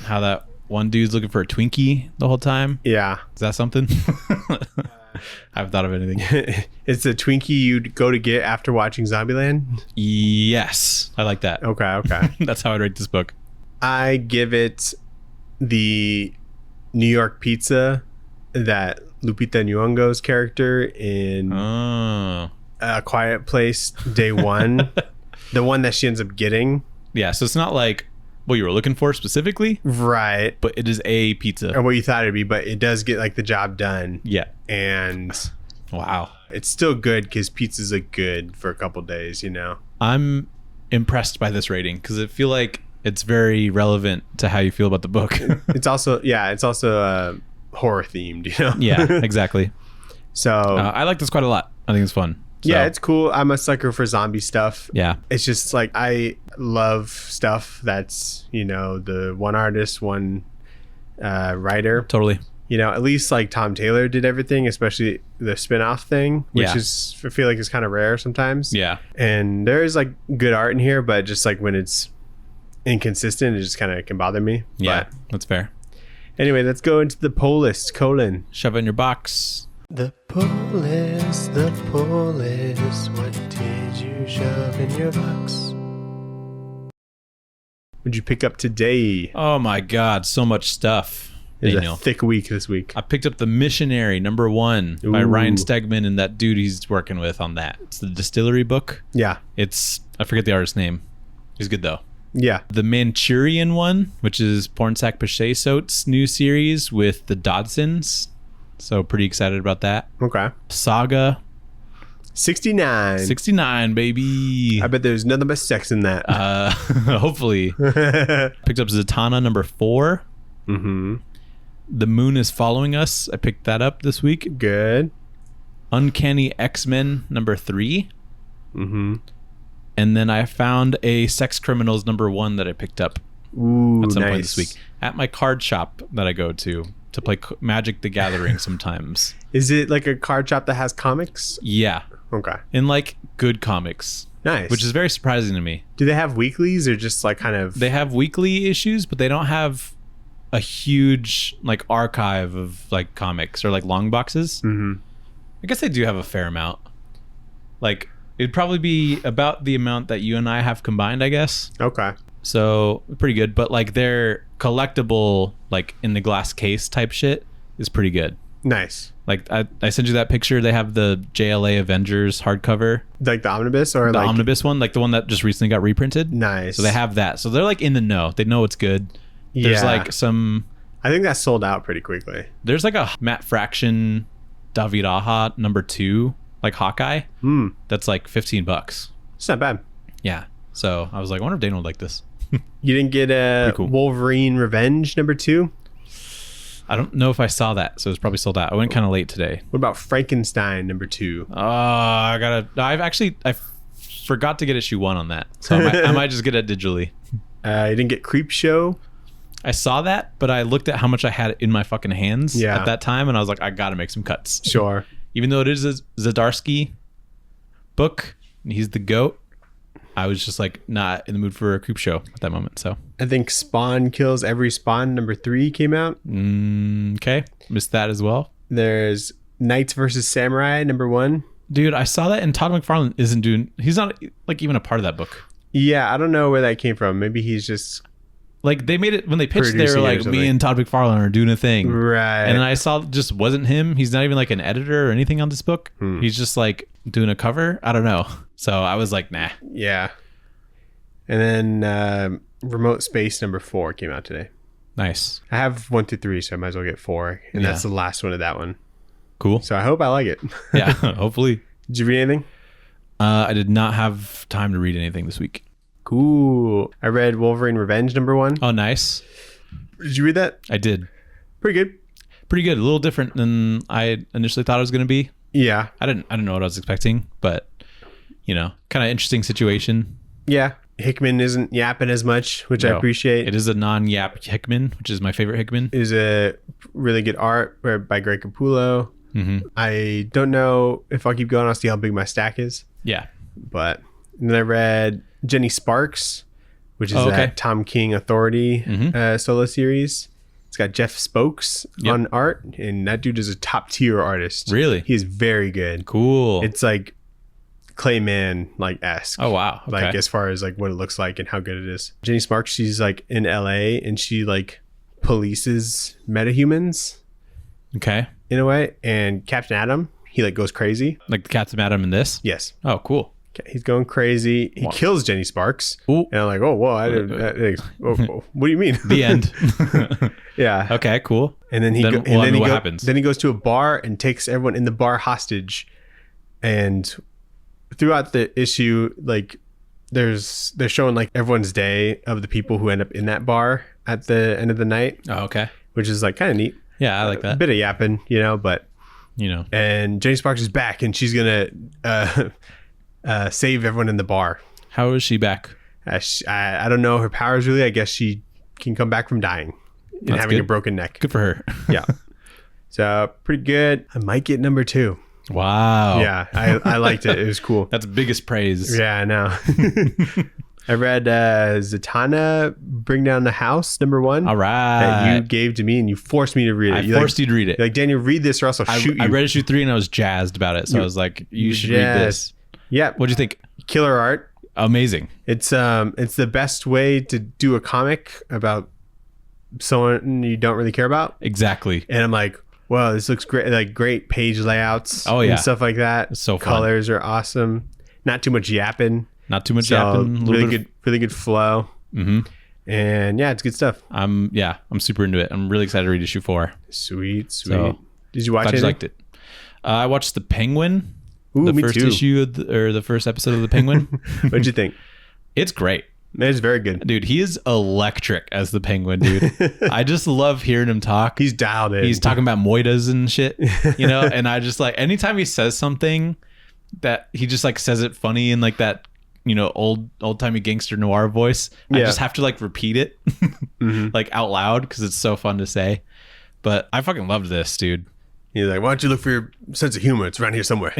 how that one dude's looking for a Twinkie the whole time? Yeah. Is that something? I haven't thought of anything. It's the Twinkie you'd go to get after watching Zombieland? Yes, I like that. Okay. That's how I'd rate this book. I give it the New York pizza that Lupita Nyong'o's character in A Quiet Place Day One, the one that she ends up getting. Yeah, so it's not like what you were looking for specifically, right? But it is a pizza, or what you thought it'd be, but it does get like the job done. Yeah, and wow, it's still good because pizzas are good for a couple days. You know, I'm impressed by this rating because I feel like it's very relevant to how you feel about the book. It's also horror themed, you know? Yeah, exactly. So I like this quite a lot. I think it's fun. So. Yeah, it's cool. I'm a sucker for zombie stuff. Yeah. It's just like I love stuff that's, you know, the one artist, one writer. Totally. You know, at least like Tom Taylor did everything, especially the spin-off thing, which is, I feel like is kind of rare sometimes. Yeah. And there's like good art in here, but just like when it's inconsistent, it just kind of can bother me. Yeah, but that's fair. Anyway, let's go into the pull list. Colon. Shove it in your box. The pull list, what did you shove in your box? What'd you pick up today? Oh my God, so much stuff. It's Daniel. a thick week this week. I picked up The Missionary, #1, by Ryan Stegman and that dude he's working with on that. It's the distillery book. Yeah. I forget the artist's name. He's good though. Yeah. The Manchurian one, which is Pornsak Pacheco's new series with the Dodsons. So pretty excited about that. Okay. Saga 69. 69, baby. I bet there's nothing but sex in that. Hopefully. Picked up Zatanna #4. Mm-hmm. The Moon is Following Us. I picked that up this week. Good. Uncanny X-Men #3. Mm-hmm. And then I found a Sex Criminals #1 that I picked up at some point this week at my card shop that I go to play Magic the Gathering sometimes. Is it like a card shop that has comics? Yeah. Okay. And like good comics. Nice. Which is very surprising to me. Do they have weeklies or just like kind of... They have weekly issues, but they don't have a huge like archive of like comics or like long boxes. Mm-hmm. I guess they do have a fair amount. Like it'd probably be about the amount that you and I have combined, I guess. Okay. So pretty good, but like their collectible, like in the glass case type shit is pretty good. Nice. Like I sent you that picture. They have the JLA Avengers hardcover, like the omnibus, or the like omnibus one, like the one that just recently got reprinted. Nice. So they have that. So they're like in the know. They know it's good. There's like some. I think that sold out pretty quickly. There's like a Matt Fraction, David Aja #2, like Hawkeye. That's like $15. It's not bad. Yeah. So I was like, I wonder if Dana would like this. You didn't get a cool. Wolverine Revenge #2? I don't know if I saw that, so it's probably sold out. I went kind of late today. What about Frankenstein #2? I forgot to get issue 1 on that, so I might just get it digitally. You didn't get Creep Show? I saw that, but I looked at how much I had in my fucking hands at that time, and I was like, I gotta make some cuts. Sure. Even though it is a Zdarsky book, and he's the GOAT, I was just like not in the mood for a Creep Show at that moment. So I think Spawn Kills Every Spawn #3 came out. Okay, missed that as well. There's Knights vs. Samurai #1. Dude, I saw that, and Todd McFarlane isn't doing. He's not like even a part of that book. Yeah, I don't know where that came from. Maybe he's just like they made it when they pitched. They were like, me and Todd McFarlane are doing a thing, right? And then I saw it just wasn't him. He's not even like an editor or anything on this book. He's just like doing a cover. I don't know. So I was like, nah. Yeah. And then Remote Space #4 came out today. Nice. I have 1 through 3, so I might as well get 4, and that's the last one of that one. Cool. So I hope I like it. Yeah, hopefully. Did you read anything? I did not have time to read anything this week. Cool. I read Wolverine Revenge #1. Oh, nice. Did you read that? I did. Pretty good. Pretty good. A little different than I initially thought it was going to be. Yeah. I didn't know what I was expecting, but you know, kind of interesting situation. Yeah. Hickman isn't yapping as much, which I appreciate. It is a non-yap Hickman, which is my favorite Hickman. It is a really good art by Greg Capullo. I don't know if I'll keep going. I'll see how big my stack is. Yeah. But then I read Jenny Sparks, which is that Tom King Authority solo series. It's got Jeff Spokes on art, and that dude is a top tier artist. Really? He's very good. Cool. It's like Clayman like esque. Oh wow. Okay. Like as far as like what it looks like and how good it is. Jenny Sparks, she's like in LA and she like polices metahumans. Okay. In a way. And Captain Atom, he like goes crazy. Like the Captain Atom in this? Yes. Oh, cool. He's going crazy. He kills Jenny Sparks. Ooh. And I'm like, oh, whoa. What do you mean? The end. Yeah. Okay, cool. And then what happens? Then he goes to a bar and takes everyone in the bar hostage. And throughout the issue, like they're showing like everyone's day of the people who end up in that bar at the end of the night. Oh, okay. Which is like kind of neat. Yeah, I like that. A bit of yapping, but And Jenny Sparks is back and she's gonna save everyone in the bar. How is she back? I don't know her powers really. I guess she can come back from dying and having a broken neck. Good for her. Yeah. So pretty good. I might get number 2. Wow. Yeah, I liked it. It was cool. That's biggest praise. Yeah, I know. I read Zatanna Bring Down the House, number 1. All right. That you gave to me and you forced me to read it. I forced you to read it. You're like, Daniel, read this or else I'll shoot you. I read issue 3 and I was jazzed about it. So I was like, you should read this. Yeah. What'd you think? Killer art. Amazing. It's the best way to do a comic about someone you don't really care about. Exactly. And I'm like, wow, this looks great. Like great page layouts. Oh, yeah. And stuff like that. It's so fun. Colors are awesome. Not too much yapping. Not too much yapping. Really good flow. Mm-hmm. And yeah, it's good stuff. I'm super into it. I'm really excited to read issue 4. Sweet. So, did you watch it? I liked it. I watched The Penguin. Ooh, the me first too. issue or the first episode of The Penguin. What'd you think? It's great. It's very good. Dude, he is electric as the Penguin, dude. I just love hearing him talk. He's dialed in. He's talking about moitas and shit, and I just like anytime he says something that he just like says it funny in like that, old-timey gangster noir voice. I just have to like repeat it like out loud because it's so fun to say. But I fucking loved this, dude. He's like, why don't you look for your sense of humor? It's around here somewhere.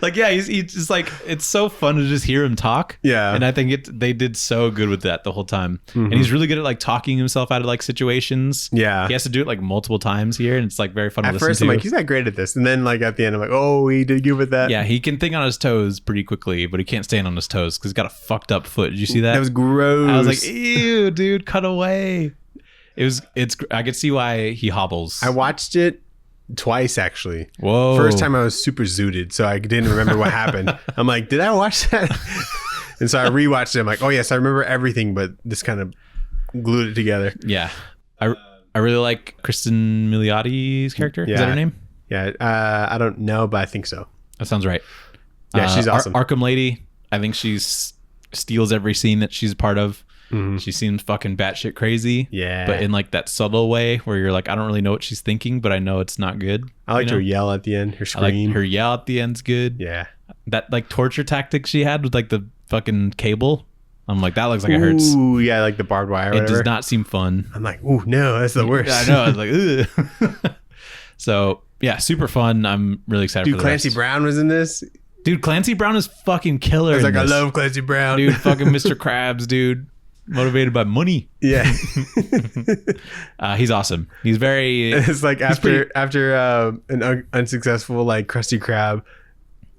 Like, yeah, he's just like, it's so fun to just hear him talk. Yeah. And I think they did so good with that the whole time. And he's really good at like talking himself out of like situations. Yeah. He has to do it like multiple times here. And it's like very fun to listen to. At first I'm like, he's not great at this. And then like at the end, I'm like, oh, he did good with that. Yeah. He can think on his toes pretty quickly, but he can't stand on his toes because he's got a fucked up foot. Did you see that? That was gross. I was like, ew, dude, cut away. I could see why he hobbles. I watched it twice actually. Whoa. First time I was super zooted, so I didn't remember what happened. I'm like, did I watch that? And so I rewatched it. I'm like, oh yes, I remember everything, but this kind of glued it together. Yeah. I really like Kristen Miliotti's character. Yeah. Is that her name? Yeah. I don't know, but I think so. That sounds right. Yeah, she's awesome. Arkham Lady. I think she's steals every scene that she's a part of. Mm-hmm. She seems fucking batshit crazy. Yeah. But in like that subtle way where you're like, I don't really know what she's thinking, but I know it's not good. I liked her yell at the end, her scream. Her yell at the end's good. Yeah. That like torture tactic she had with like the fucking cable. I'm like, that looks like it hurts. Ooh, yeah, like the barbed wire. It does not seem fun. I'm like, ooh, no, that's the worst. I know. I was like, ugh. So yeah, super fun. I'm really excited for the Clancy rest. Brown was in this. Dude, Clancy Brown is fucking killer. I was like, I love Clancy Brown. Dude, fucking Mr. Krabs, dude. Motivated by money. Yeah. He's awesome. He's very... It's like after an unsuccessful like Krusty Krab,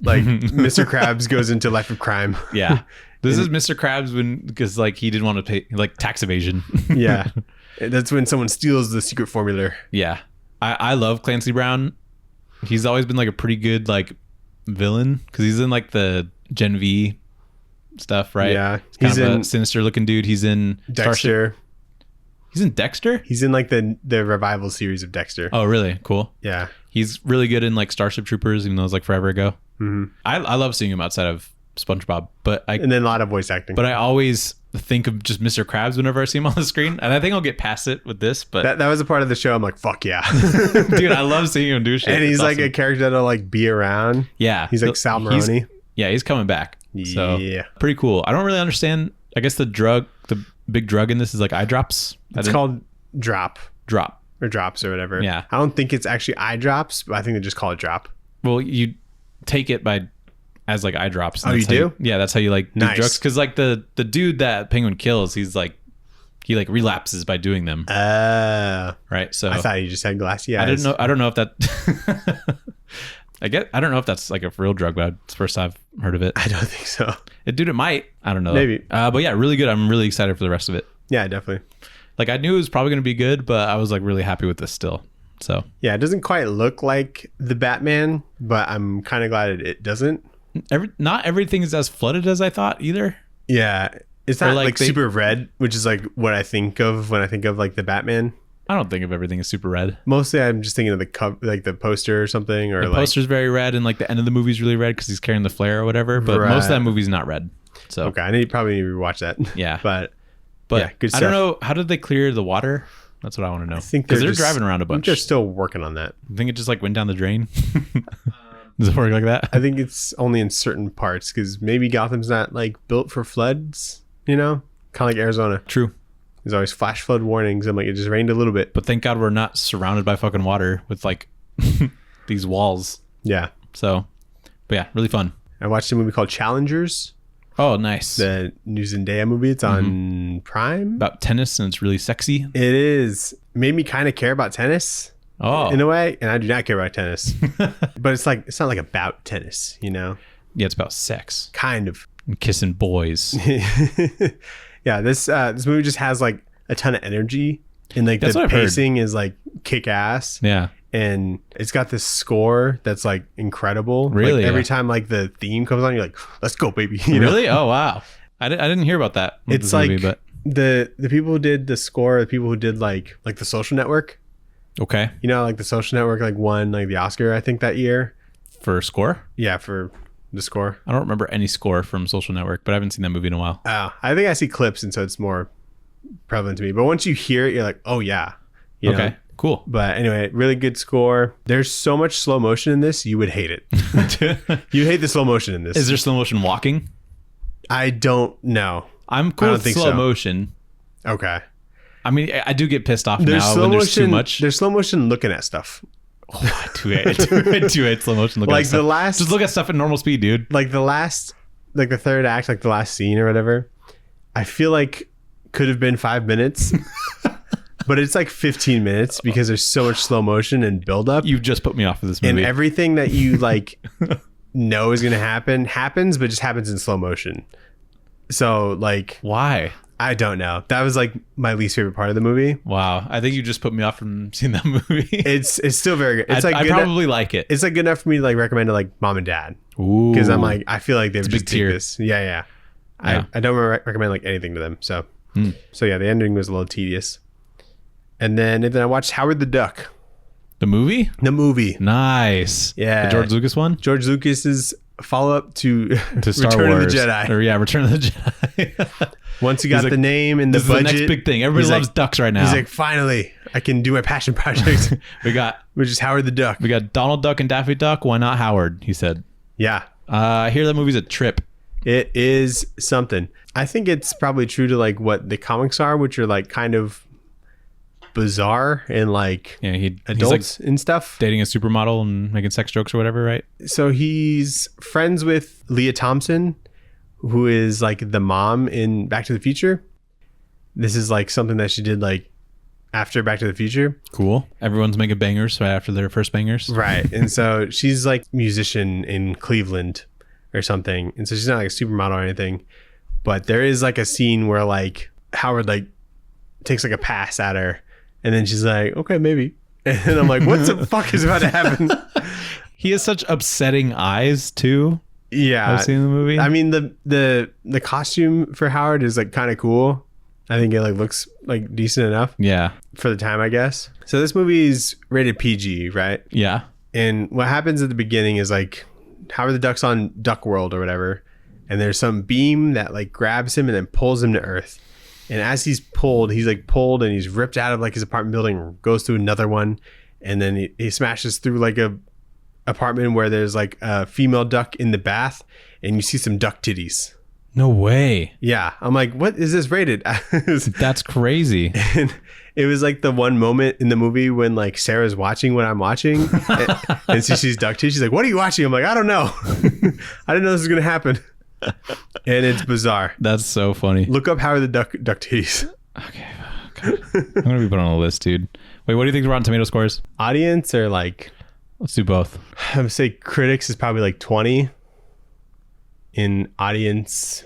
like Mr. Krabs goes into life of crime. Yeah. This is Mr. Krabs because like he didn't want to pay like tax evasion. Yeah. That's when someone steals the secret formula. Yeah. I love Clancy Brown. He's always been like a pretty good like villain because he's in like the Gen V stuff, right? Yeah. He's kind of a sinister looking dude. He's in Dexter. He's in Dexter? He's in like the revival series of Dexter. Oh, really? Cool. Yeah. He's really good in like Starship Troopers, even though it was like forever ago. Mm-hmm. I love seeing him outside of SpongeBob, and then a lot of voice acting. But I always think of just Mr. Krabs whenever I see him on the screen, and I think I'll get past it with this. But that was a part of the show. I'm like, fuck yeah, dude! I love seeing him do shit. And he's like a character that'll like be around. Yeah, he's like Sal Maroni. He's coming back. So yeah, pretty cool. I don't really understand. I guess the big drug in this is like eye drops. It's called Drop. or drops or whatever. Yeah. I don't think it's actually eye drops, but I think they just call it drop. Well, you take it as like eye drops. Oh, you do? That's how you like do Nice. drugs. Because like the dude that Penguin kills, he relapses by doing them. Right. So I thought you just had glassy eyes. I don't know if that. I don't know if that's like a real drug, but it's the first I've heard of it. I don't think so. Dude, it might. I don't know. Maybe. But yeah, really good. I'm really excited for the rest of it. Yeah, definitely. Like I knew it was probably going to be good, but I was like really happy with this still. So yeah, it doesn't quite look like the Batman, but I'm kind of glad it doesn't. Not everything is as flooded as I thought either. Yeah, it's not like super red, which is like what I think of when I think of like the Batman. I don't think of everything as super red. Mostly, I'm just thinking of the cover, like the poster or something, or the poster's very red, and like the end of the movie's really red because he's carrying the flare or whatever. But most of that movie's not red. So okay, I probably need to rewatch that. Yeah, but yeah, good stuff. I don't know, how did they clear the water? That's what I want to know. I think because they're driving around a bunch. They're still working on that. I think it just like went down the drain. Does it work like that? I think it's only in certain parts because maybe Gotham's not like built for floods. You know, kind of like Arizona. True. There's always flash flood warnings. I'm like, it just rained a little bit. But thank God we're not surrounded by fucking water with like these walls. Yeah. So, but yeah, really fun. I watched a movie called Challengers. Oh, nice. The new Zendaya movie. It's on Prime. About tennis, and it's really sexy. It is. Made me kind of care about tennis. Oh. In a way. And I do not care about tennis. But it's not like about tennis, you know? Yeah, it's about sex. Kind of. And kissing boys. Yeah, this movie just has like a ton of energy, and like the pacing is like kick ass. Yeah, and it's got this score that's like incredible. Really, like, every time like the theme comes on, you're like, "Let's go, baby!" You really? know? Oh wow, I didn't hear about that. It's like movie, but the people who did the score, the people who did like the Social Network. Okay, you know, like the Social Network like won like the Oscar I think that year for score. Yeah, for the score. I don't remember any score from Social Network, but I haven't seen that movie in a while. Oh, I think I see clips, and so it's more prevalent to me. But once you hear it, you're like, oh yeah. You okay, know? Cool. But anyway, really good score. There's so much slow motion in this, you would hate it. You hate the slow motion in this. Is there slow motion walking? I don't know. I'm cool with slow motion. Okay. I mean, I do get pissed off now when there's too much. There's slow motion looking at stuff. Oh, I do hate slow motion looking at stuff. Just look at stuff at normal speed, dude. Like the third act, like the last scene or whatever, I feel like could have been 5 minutes, but it's like 15 minutes because there's so much slow motion and build up. You've just put me off of this movie. And everything that you like know is going to happens, but just happens in slow motion. So like, why? I don't know. That was like my least favorite part of the movie. Wow. I think you just put me off from seeing that movie. It's still very good. It's I probably like it. It's like good enough for me to like recommend to like mom and dad. Ooh. Because I'm like, I feel like they've just take this. Yeah. I don't recommend like anything to them. So yeah, the ending was a little tedious. And then I watched Howard the Duck. The movie? The movie. Nice. Yeah. The George Lucas one? George Lucas's follow-up to Star Return Wars. of the Jedi. Or yeah, Return of the Jedi. Once you got the name and the budget. This is the next big thing. Everybody loves ducks right now. He's like, finally, I can do my passion project. Which is Howard the Duck. We got Donald Duck and Daffy Duck. Why not Howard? He said. Yeah. I hear that movie's a trip. It is something. I think it's probably true to like what the comics are, which are like kind of bizarre and like adults like and stuff. Dating a supermodel and making sex jokes or whatever, right? So he's friends with Leah Thompson, who is like the mom in Back to the Future. This is like something that she did like after Back to the Future. Cool. Everyone's making bangers right after their first bangers. Right. And so she's like a musician in Cleveland or something. And so she's not like a supermodel or anything. But there is like a scene where like Howard like takes like a pass at her. And then she's like, okay, maybe. And I'm like, what the fuck is about to happen? He has such upsetting eyes too. Yeah. I've seen the movie. I mean, the costume for Howard is like kind of cool. I think it like looks like decent enough. Yeah. For the time, I guess. So this movie is rated PG, right? Yeah. And what happens at the beginning is like Howard the Duck's on Duck World or whatever. And there's some beam that like grabs him and then pulls him to Earth. And as he's like pulled and he's ripped out of like his apartment building and goes through another one. And then he smashes through like a apartment where there's like a female duck in the bath and you see some duck titties. No way. Yeah. I'm like, what is this rated? That's crazy. And it was like the one moment in the movie when like Sarah's watching what I'm watching and she sees duct tape. She's like, what are you watching? I'm like, I don't know. I didn't know this was going to happen. And it's bizarre. That's so funny. Look up How Are the Duck Titties. Okay. God. I'm going to be put on a list, dude. Wait, what do you think the Rotten Tomato scores? Audience or like... Let's do both. I would say critics is probably like 20. In audience,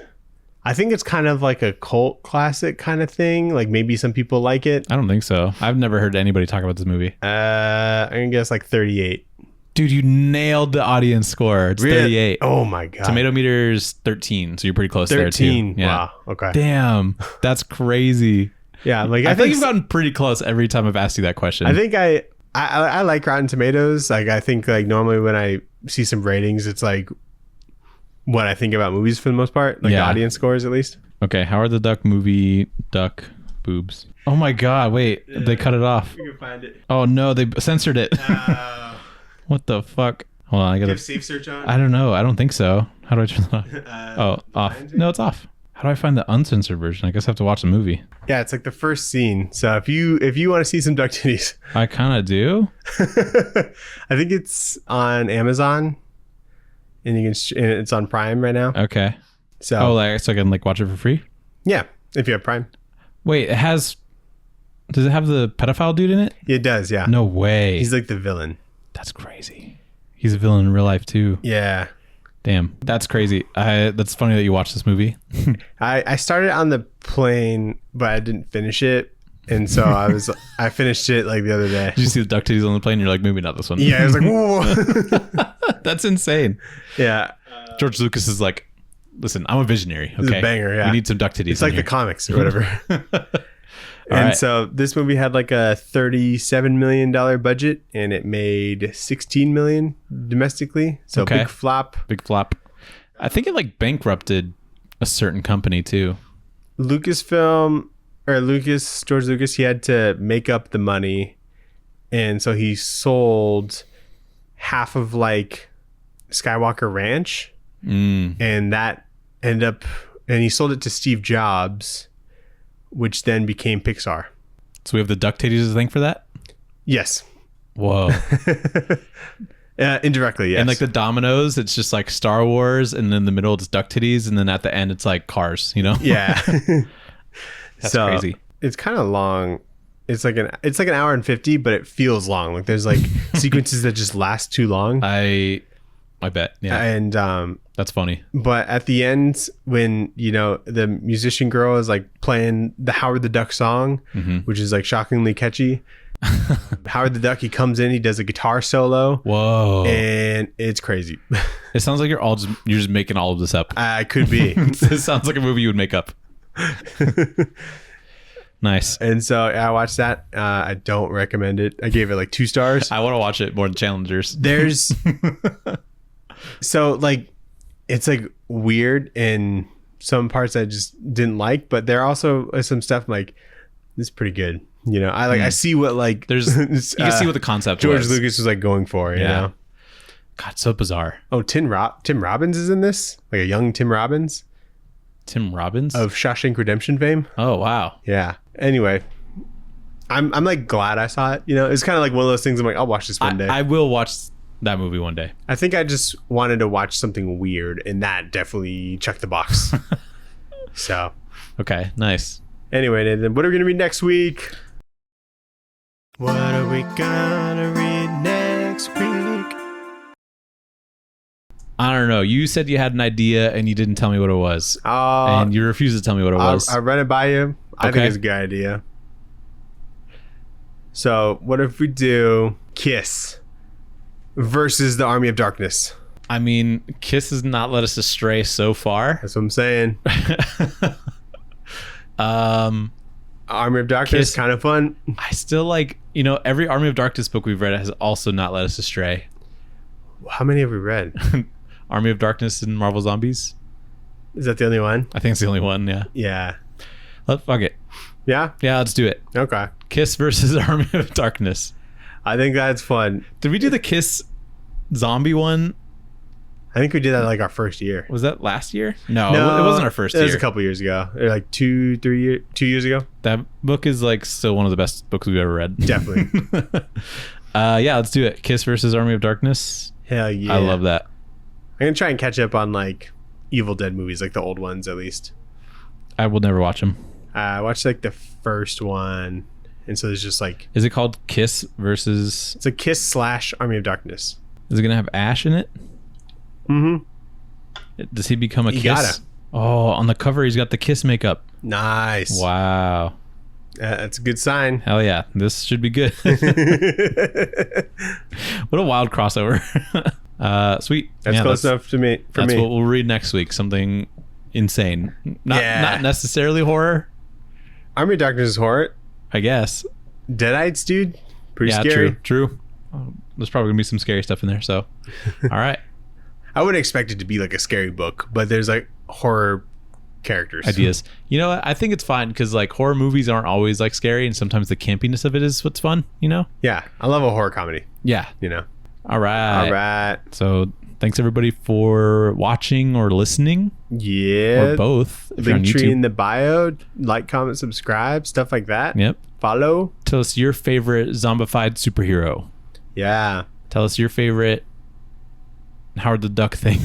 I think it's kind of like a cult classic kind of thing. Like maybe some people like it. I don't think so. I've never heard anybody talk about this movie. I'm going to guess like 38. Dude, you nailed the audience score. It's 38. Oh my God. Tomato meter's 13, so you're pretty close 13. there too. Yeah. Wow. Okay. Damn. That's crazy. Yeah. Like I think you've gotten pretty close every time I've asked you that question. I think I like Rotten Tomatoes. Like I think like normally when I see some ratings, it's like what I think about movies for the most part. Like the audience scores at least. Okay. How Are the Duck movie duck boobs? Oh my God. Wait, they cut it off. You can find it. Oh no, they censored it. What the fuck? Hold on, I gotta... Do you have safe search on? I don't know. I don't think so. How do I turn that off? Off. No, it's off. How do I find the uncensored version? I guess I have to watch the movie. Yeah, it's like the first scene. So if you want to see some duck titties, I kind of do. I think it's on Amazon, and it's on Prime right now. Okay. So I can like watch it for free? Yeah, if you have Prime. Wait, does it have the pedophile dude in it? It does, yeah. No way. He's like the villain. That's crazy. He's a villain in real life too. Yeah. Damn, that's crazy. That's funny that you watched this movie. I started on the plane, but I didn't finish it. And so I finished it like the other day. Did you see the duck titties on the plane? You're like, maybe not this one. Yeah, I was like, whoa. That's insane. Yeah. George Lucas is like, listen, I'm a visionary. Okay. It's a banger, yeah. We need some duck titties. It's like here. the comics or whatever. So this movie had like a $37 million budget and it made $16 million domestically. So big flop. Big flop. I think it like bankrupted a certain company too. George Lucas, he had to make up the money. And so he sold half of like Skywalker Ranch. And that ended up, and he sold it to Steve Jobs, which then became Pixar. So we have the duck titties to thank for that? Yes. Whoa. Indirectly, yes. And like the dominoes, it's just like Star Wars, and then in the middle it's duck titties, and then at the end it's like Cars, you know? Yeah. That's crazy. It's kind of long. It's like an hour and 50, but it feels long. Like there's like sequences that just last too long. I bet. Yeah. And that's funny. But at the end, when the musician girl is like playing the Howard the Duck song, which is like shockingly catchy. Howard the Duck, he comes in, he does a guitar solo. Whoa. And it's crazy. It sounds like you're just making all of this up. I could be. It sounds like a movie you would make up. Nice. And so I watched that. I don't recommend it. I gave it like 2 stars. I want to watch it more than Challengers. There's so like it's like weird in some parts I just didn't like, but there also is some stuff like this is pretty good. I see what like there's you can see what the concept George Lucas was like going for. You know? God, so bizarre. Oh, Tim Robbins is in this, like a young Tim Robbins. Tim Robbins of Shawshank Redemption fame. Oh wow. Yeah. Anyway, I'm like glad I saw it. It's kind of like one of those things. I'm like, I'll watch this one day. I will watch that movie one day. I think I just wanted to watch something weird, and that definitely checked the box. So. Okay. Nice. Anyway, Nathan, what are we gonna read next week? What are we gonna read next week? I don't know. You said you had an idea and you didn't tell me what it was. And you refused to tell me what it was. I run it by you. I think it's a good idea. So what if we do Kiss versus the Army of Darkness? I mean, Kiss has not led us astray so far. That's what I'm saying. Army of Darkness, kind of fun. I still like, every Army of Darkness book we've read has also not led us astray. How many have we read? Army of Darkness and Marvel Zombies. Is that the only one? I think it's the only one, yeah. Yeah. Fuck it. Yeah? Yeah, let's do it. Okay. Kiss versus Army of Darkness. I think that's fun. Did we do the Kiss zombie one? I think we did that like our first year. Was that last year? No, it wasn't our first year. It was a couple years ago. Or like 2 years ago. That book is like still one of the best books we've ever read. Definitely. Yeah, let's do it. Kiss versus Army of Darkness. Hell yeah. I love that. I'm going to try and catch up on like Evil Dead movies, like the old ones at least. I will never watch them. I watched like the first one. And so there's just like... Is it called Kiss versus... It's a Kiss / Army of Darkness. Is it going to have Ash in it? Mm-hmm. Does he become a Kiss? Gotta. Oh, on the cover he's got the Kiss makeup. Nice. Wow. That's a good sign. Hell yeah. This should be good. What a wild crossover. Sweet. That's close enough to me. That's what we'll read next week. Something insane. Not necessarily horror. Army of Darkness is horror. I guess. Deadites, dude. Pretty scary. True. There's probably gonna be some scary stuff in there. So, all right. I wouldn't expect it to be like a scary book, but there's like horror characters, ideas. You know what? I think it's fine because like horror movies aren't always like scary, and sometimes the campiness of it is what's fun. You know? Yeah, I love a horror comedy. Yeah. You know. All right. So thanks everybody for watching or listening. Yeah. Or both. Linktree in the bio. Like, comment, subscribe, stuff like that. Yep. Follow. Tell us your favorite zombified superhero. Yeah. Tell us your favorite Howard the Duck thing.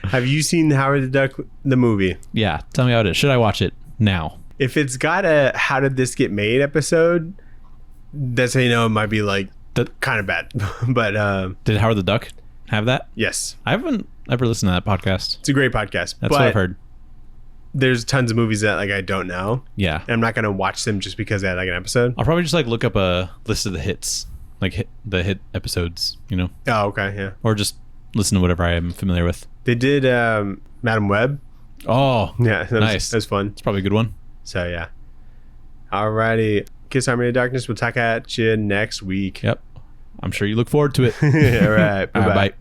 Have you seen Howard the Duck, the movie? Yeah. Tell me how it is. Should I watch it now? If it's got a How Did This Get Made episode, that's how you know it might be like kind of bad. But did Howard the Duck have that? Yes. I haven't ever listened to that podcast. It's a great podcast. That's what I've heard. There's tons of movies that like I don't know. Yeah. And I'm not going to watch them just because they had like an episode. I'll probably just like look up a list of the hits. Like the hit episodes, you know? Oh, okay, yeah. Or just listen to whatever I am familiar with. They did Madam Web. Oh, yeah, nice. That was fun. It's probably a good one. So, yeah. Alrighty. Kiss Army of Darkness. We'll talk at you next week. Yep. I'm sure you look forward to it. All right. Bye-bye. Bye.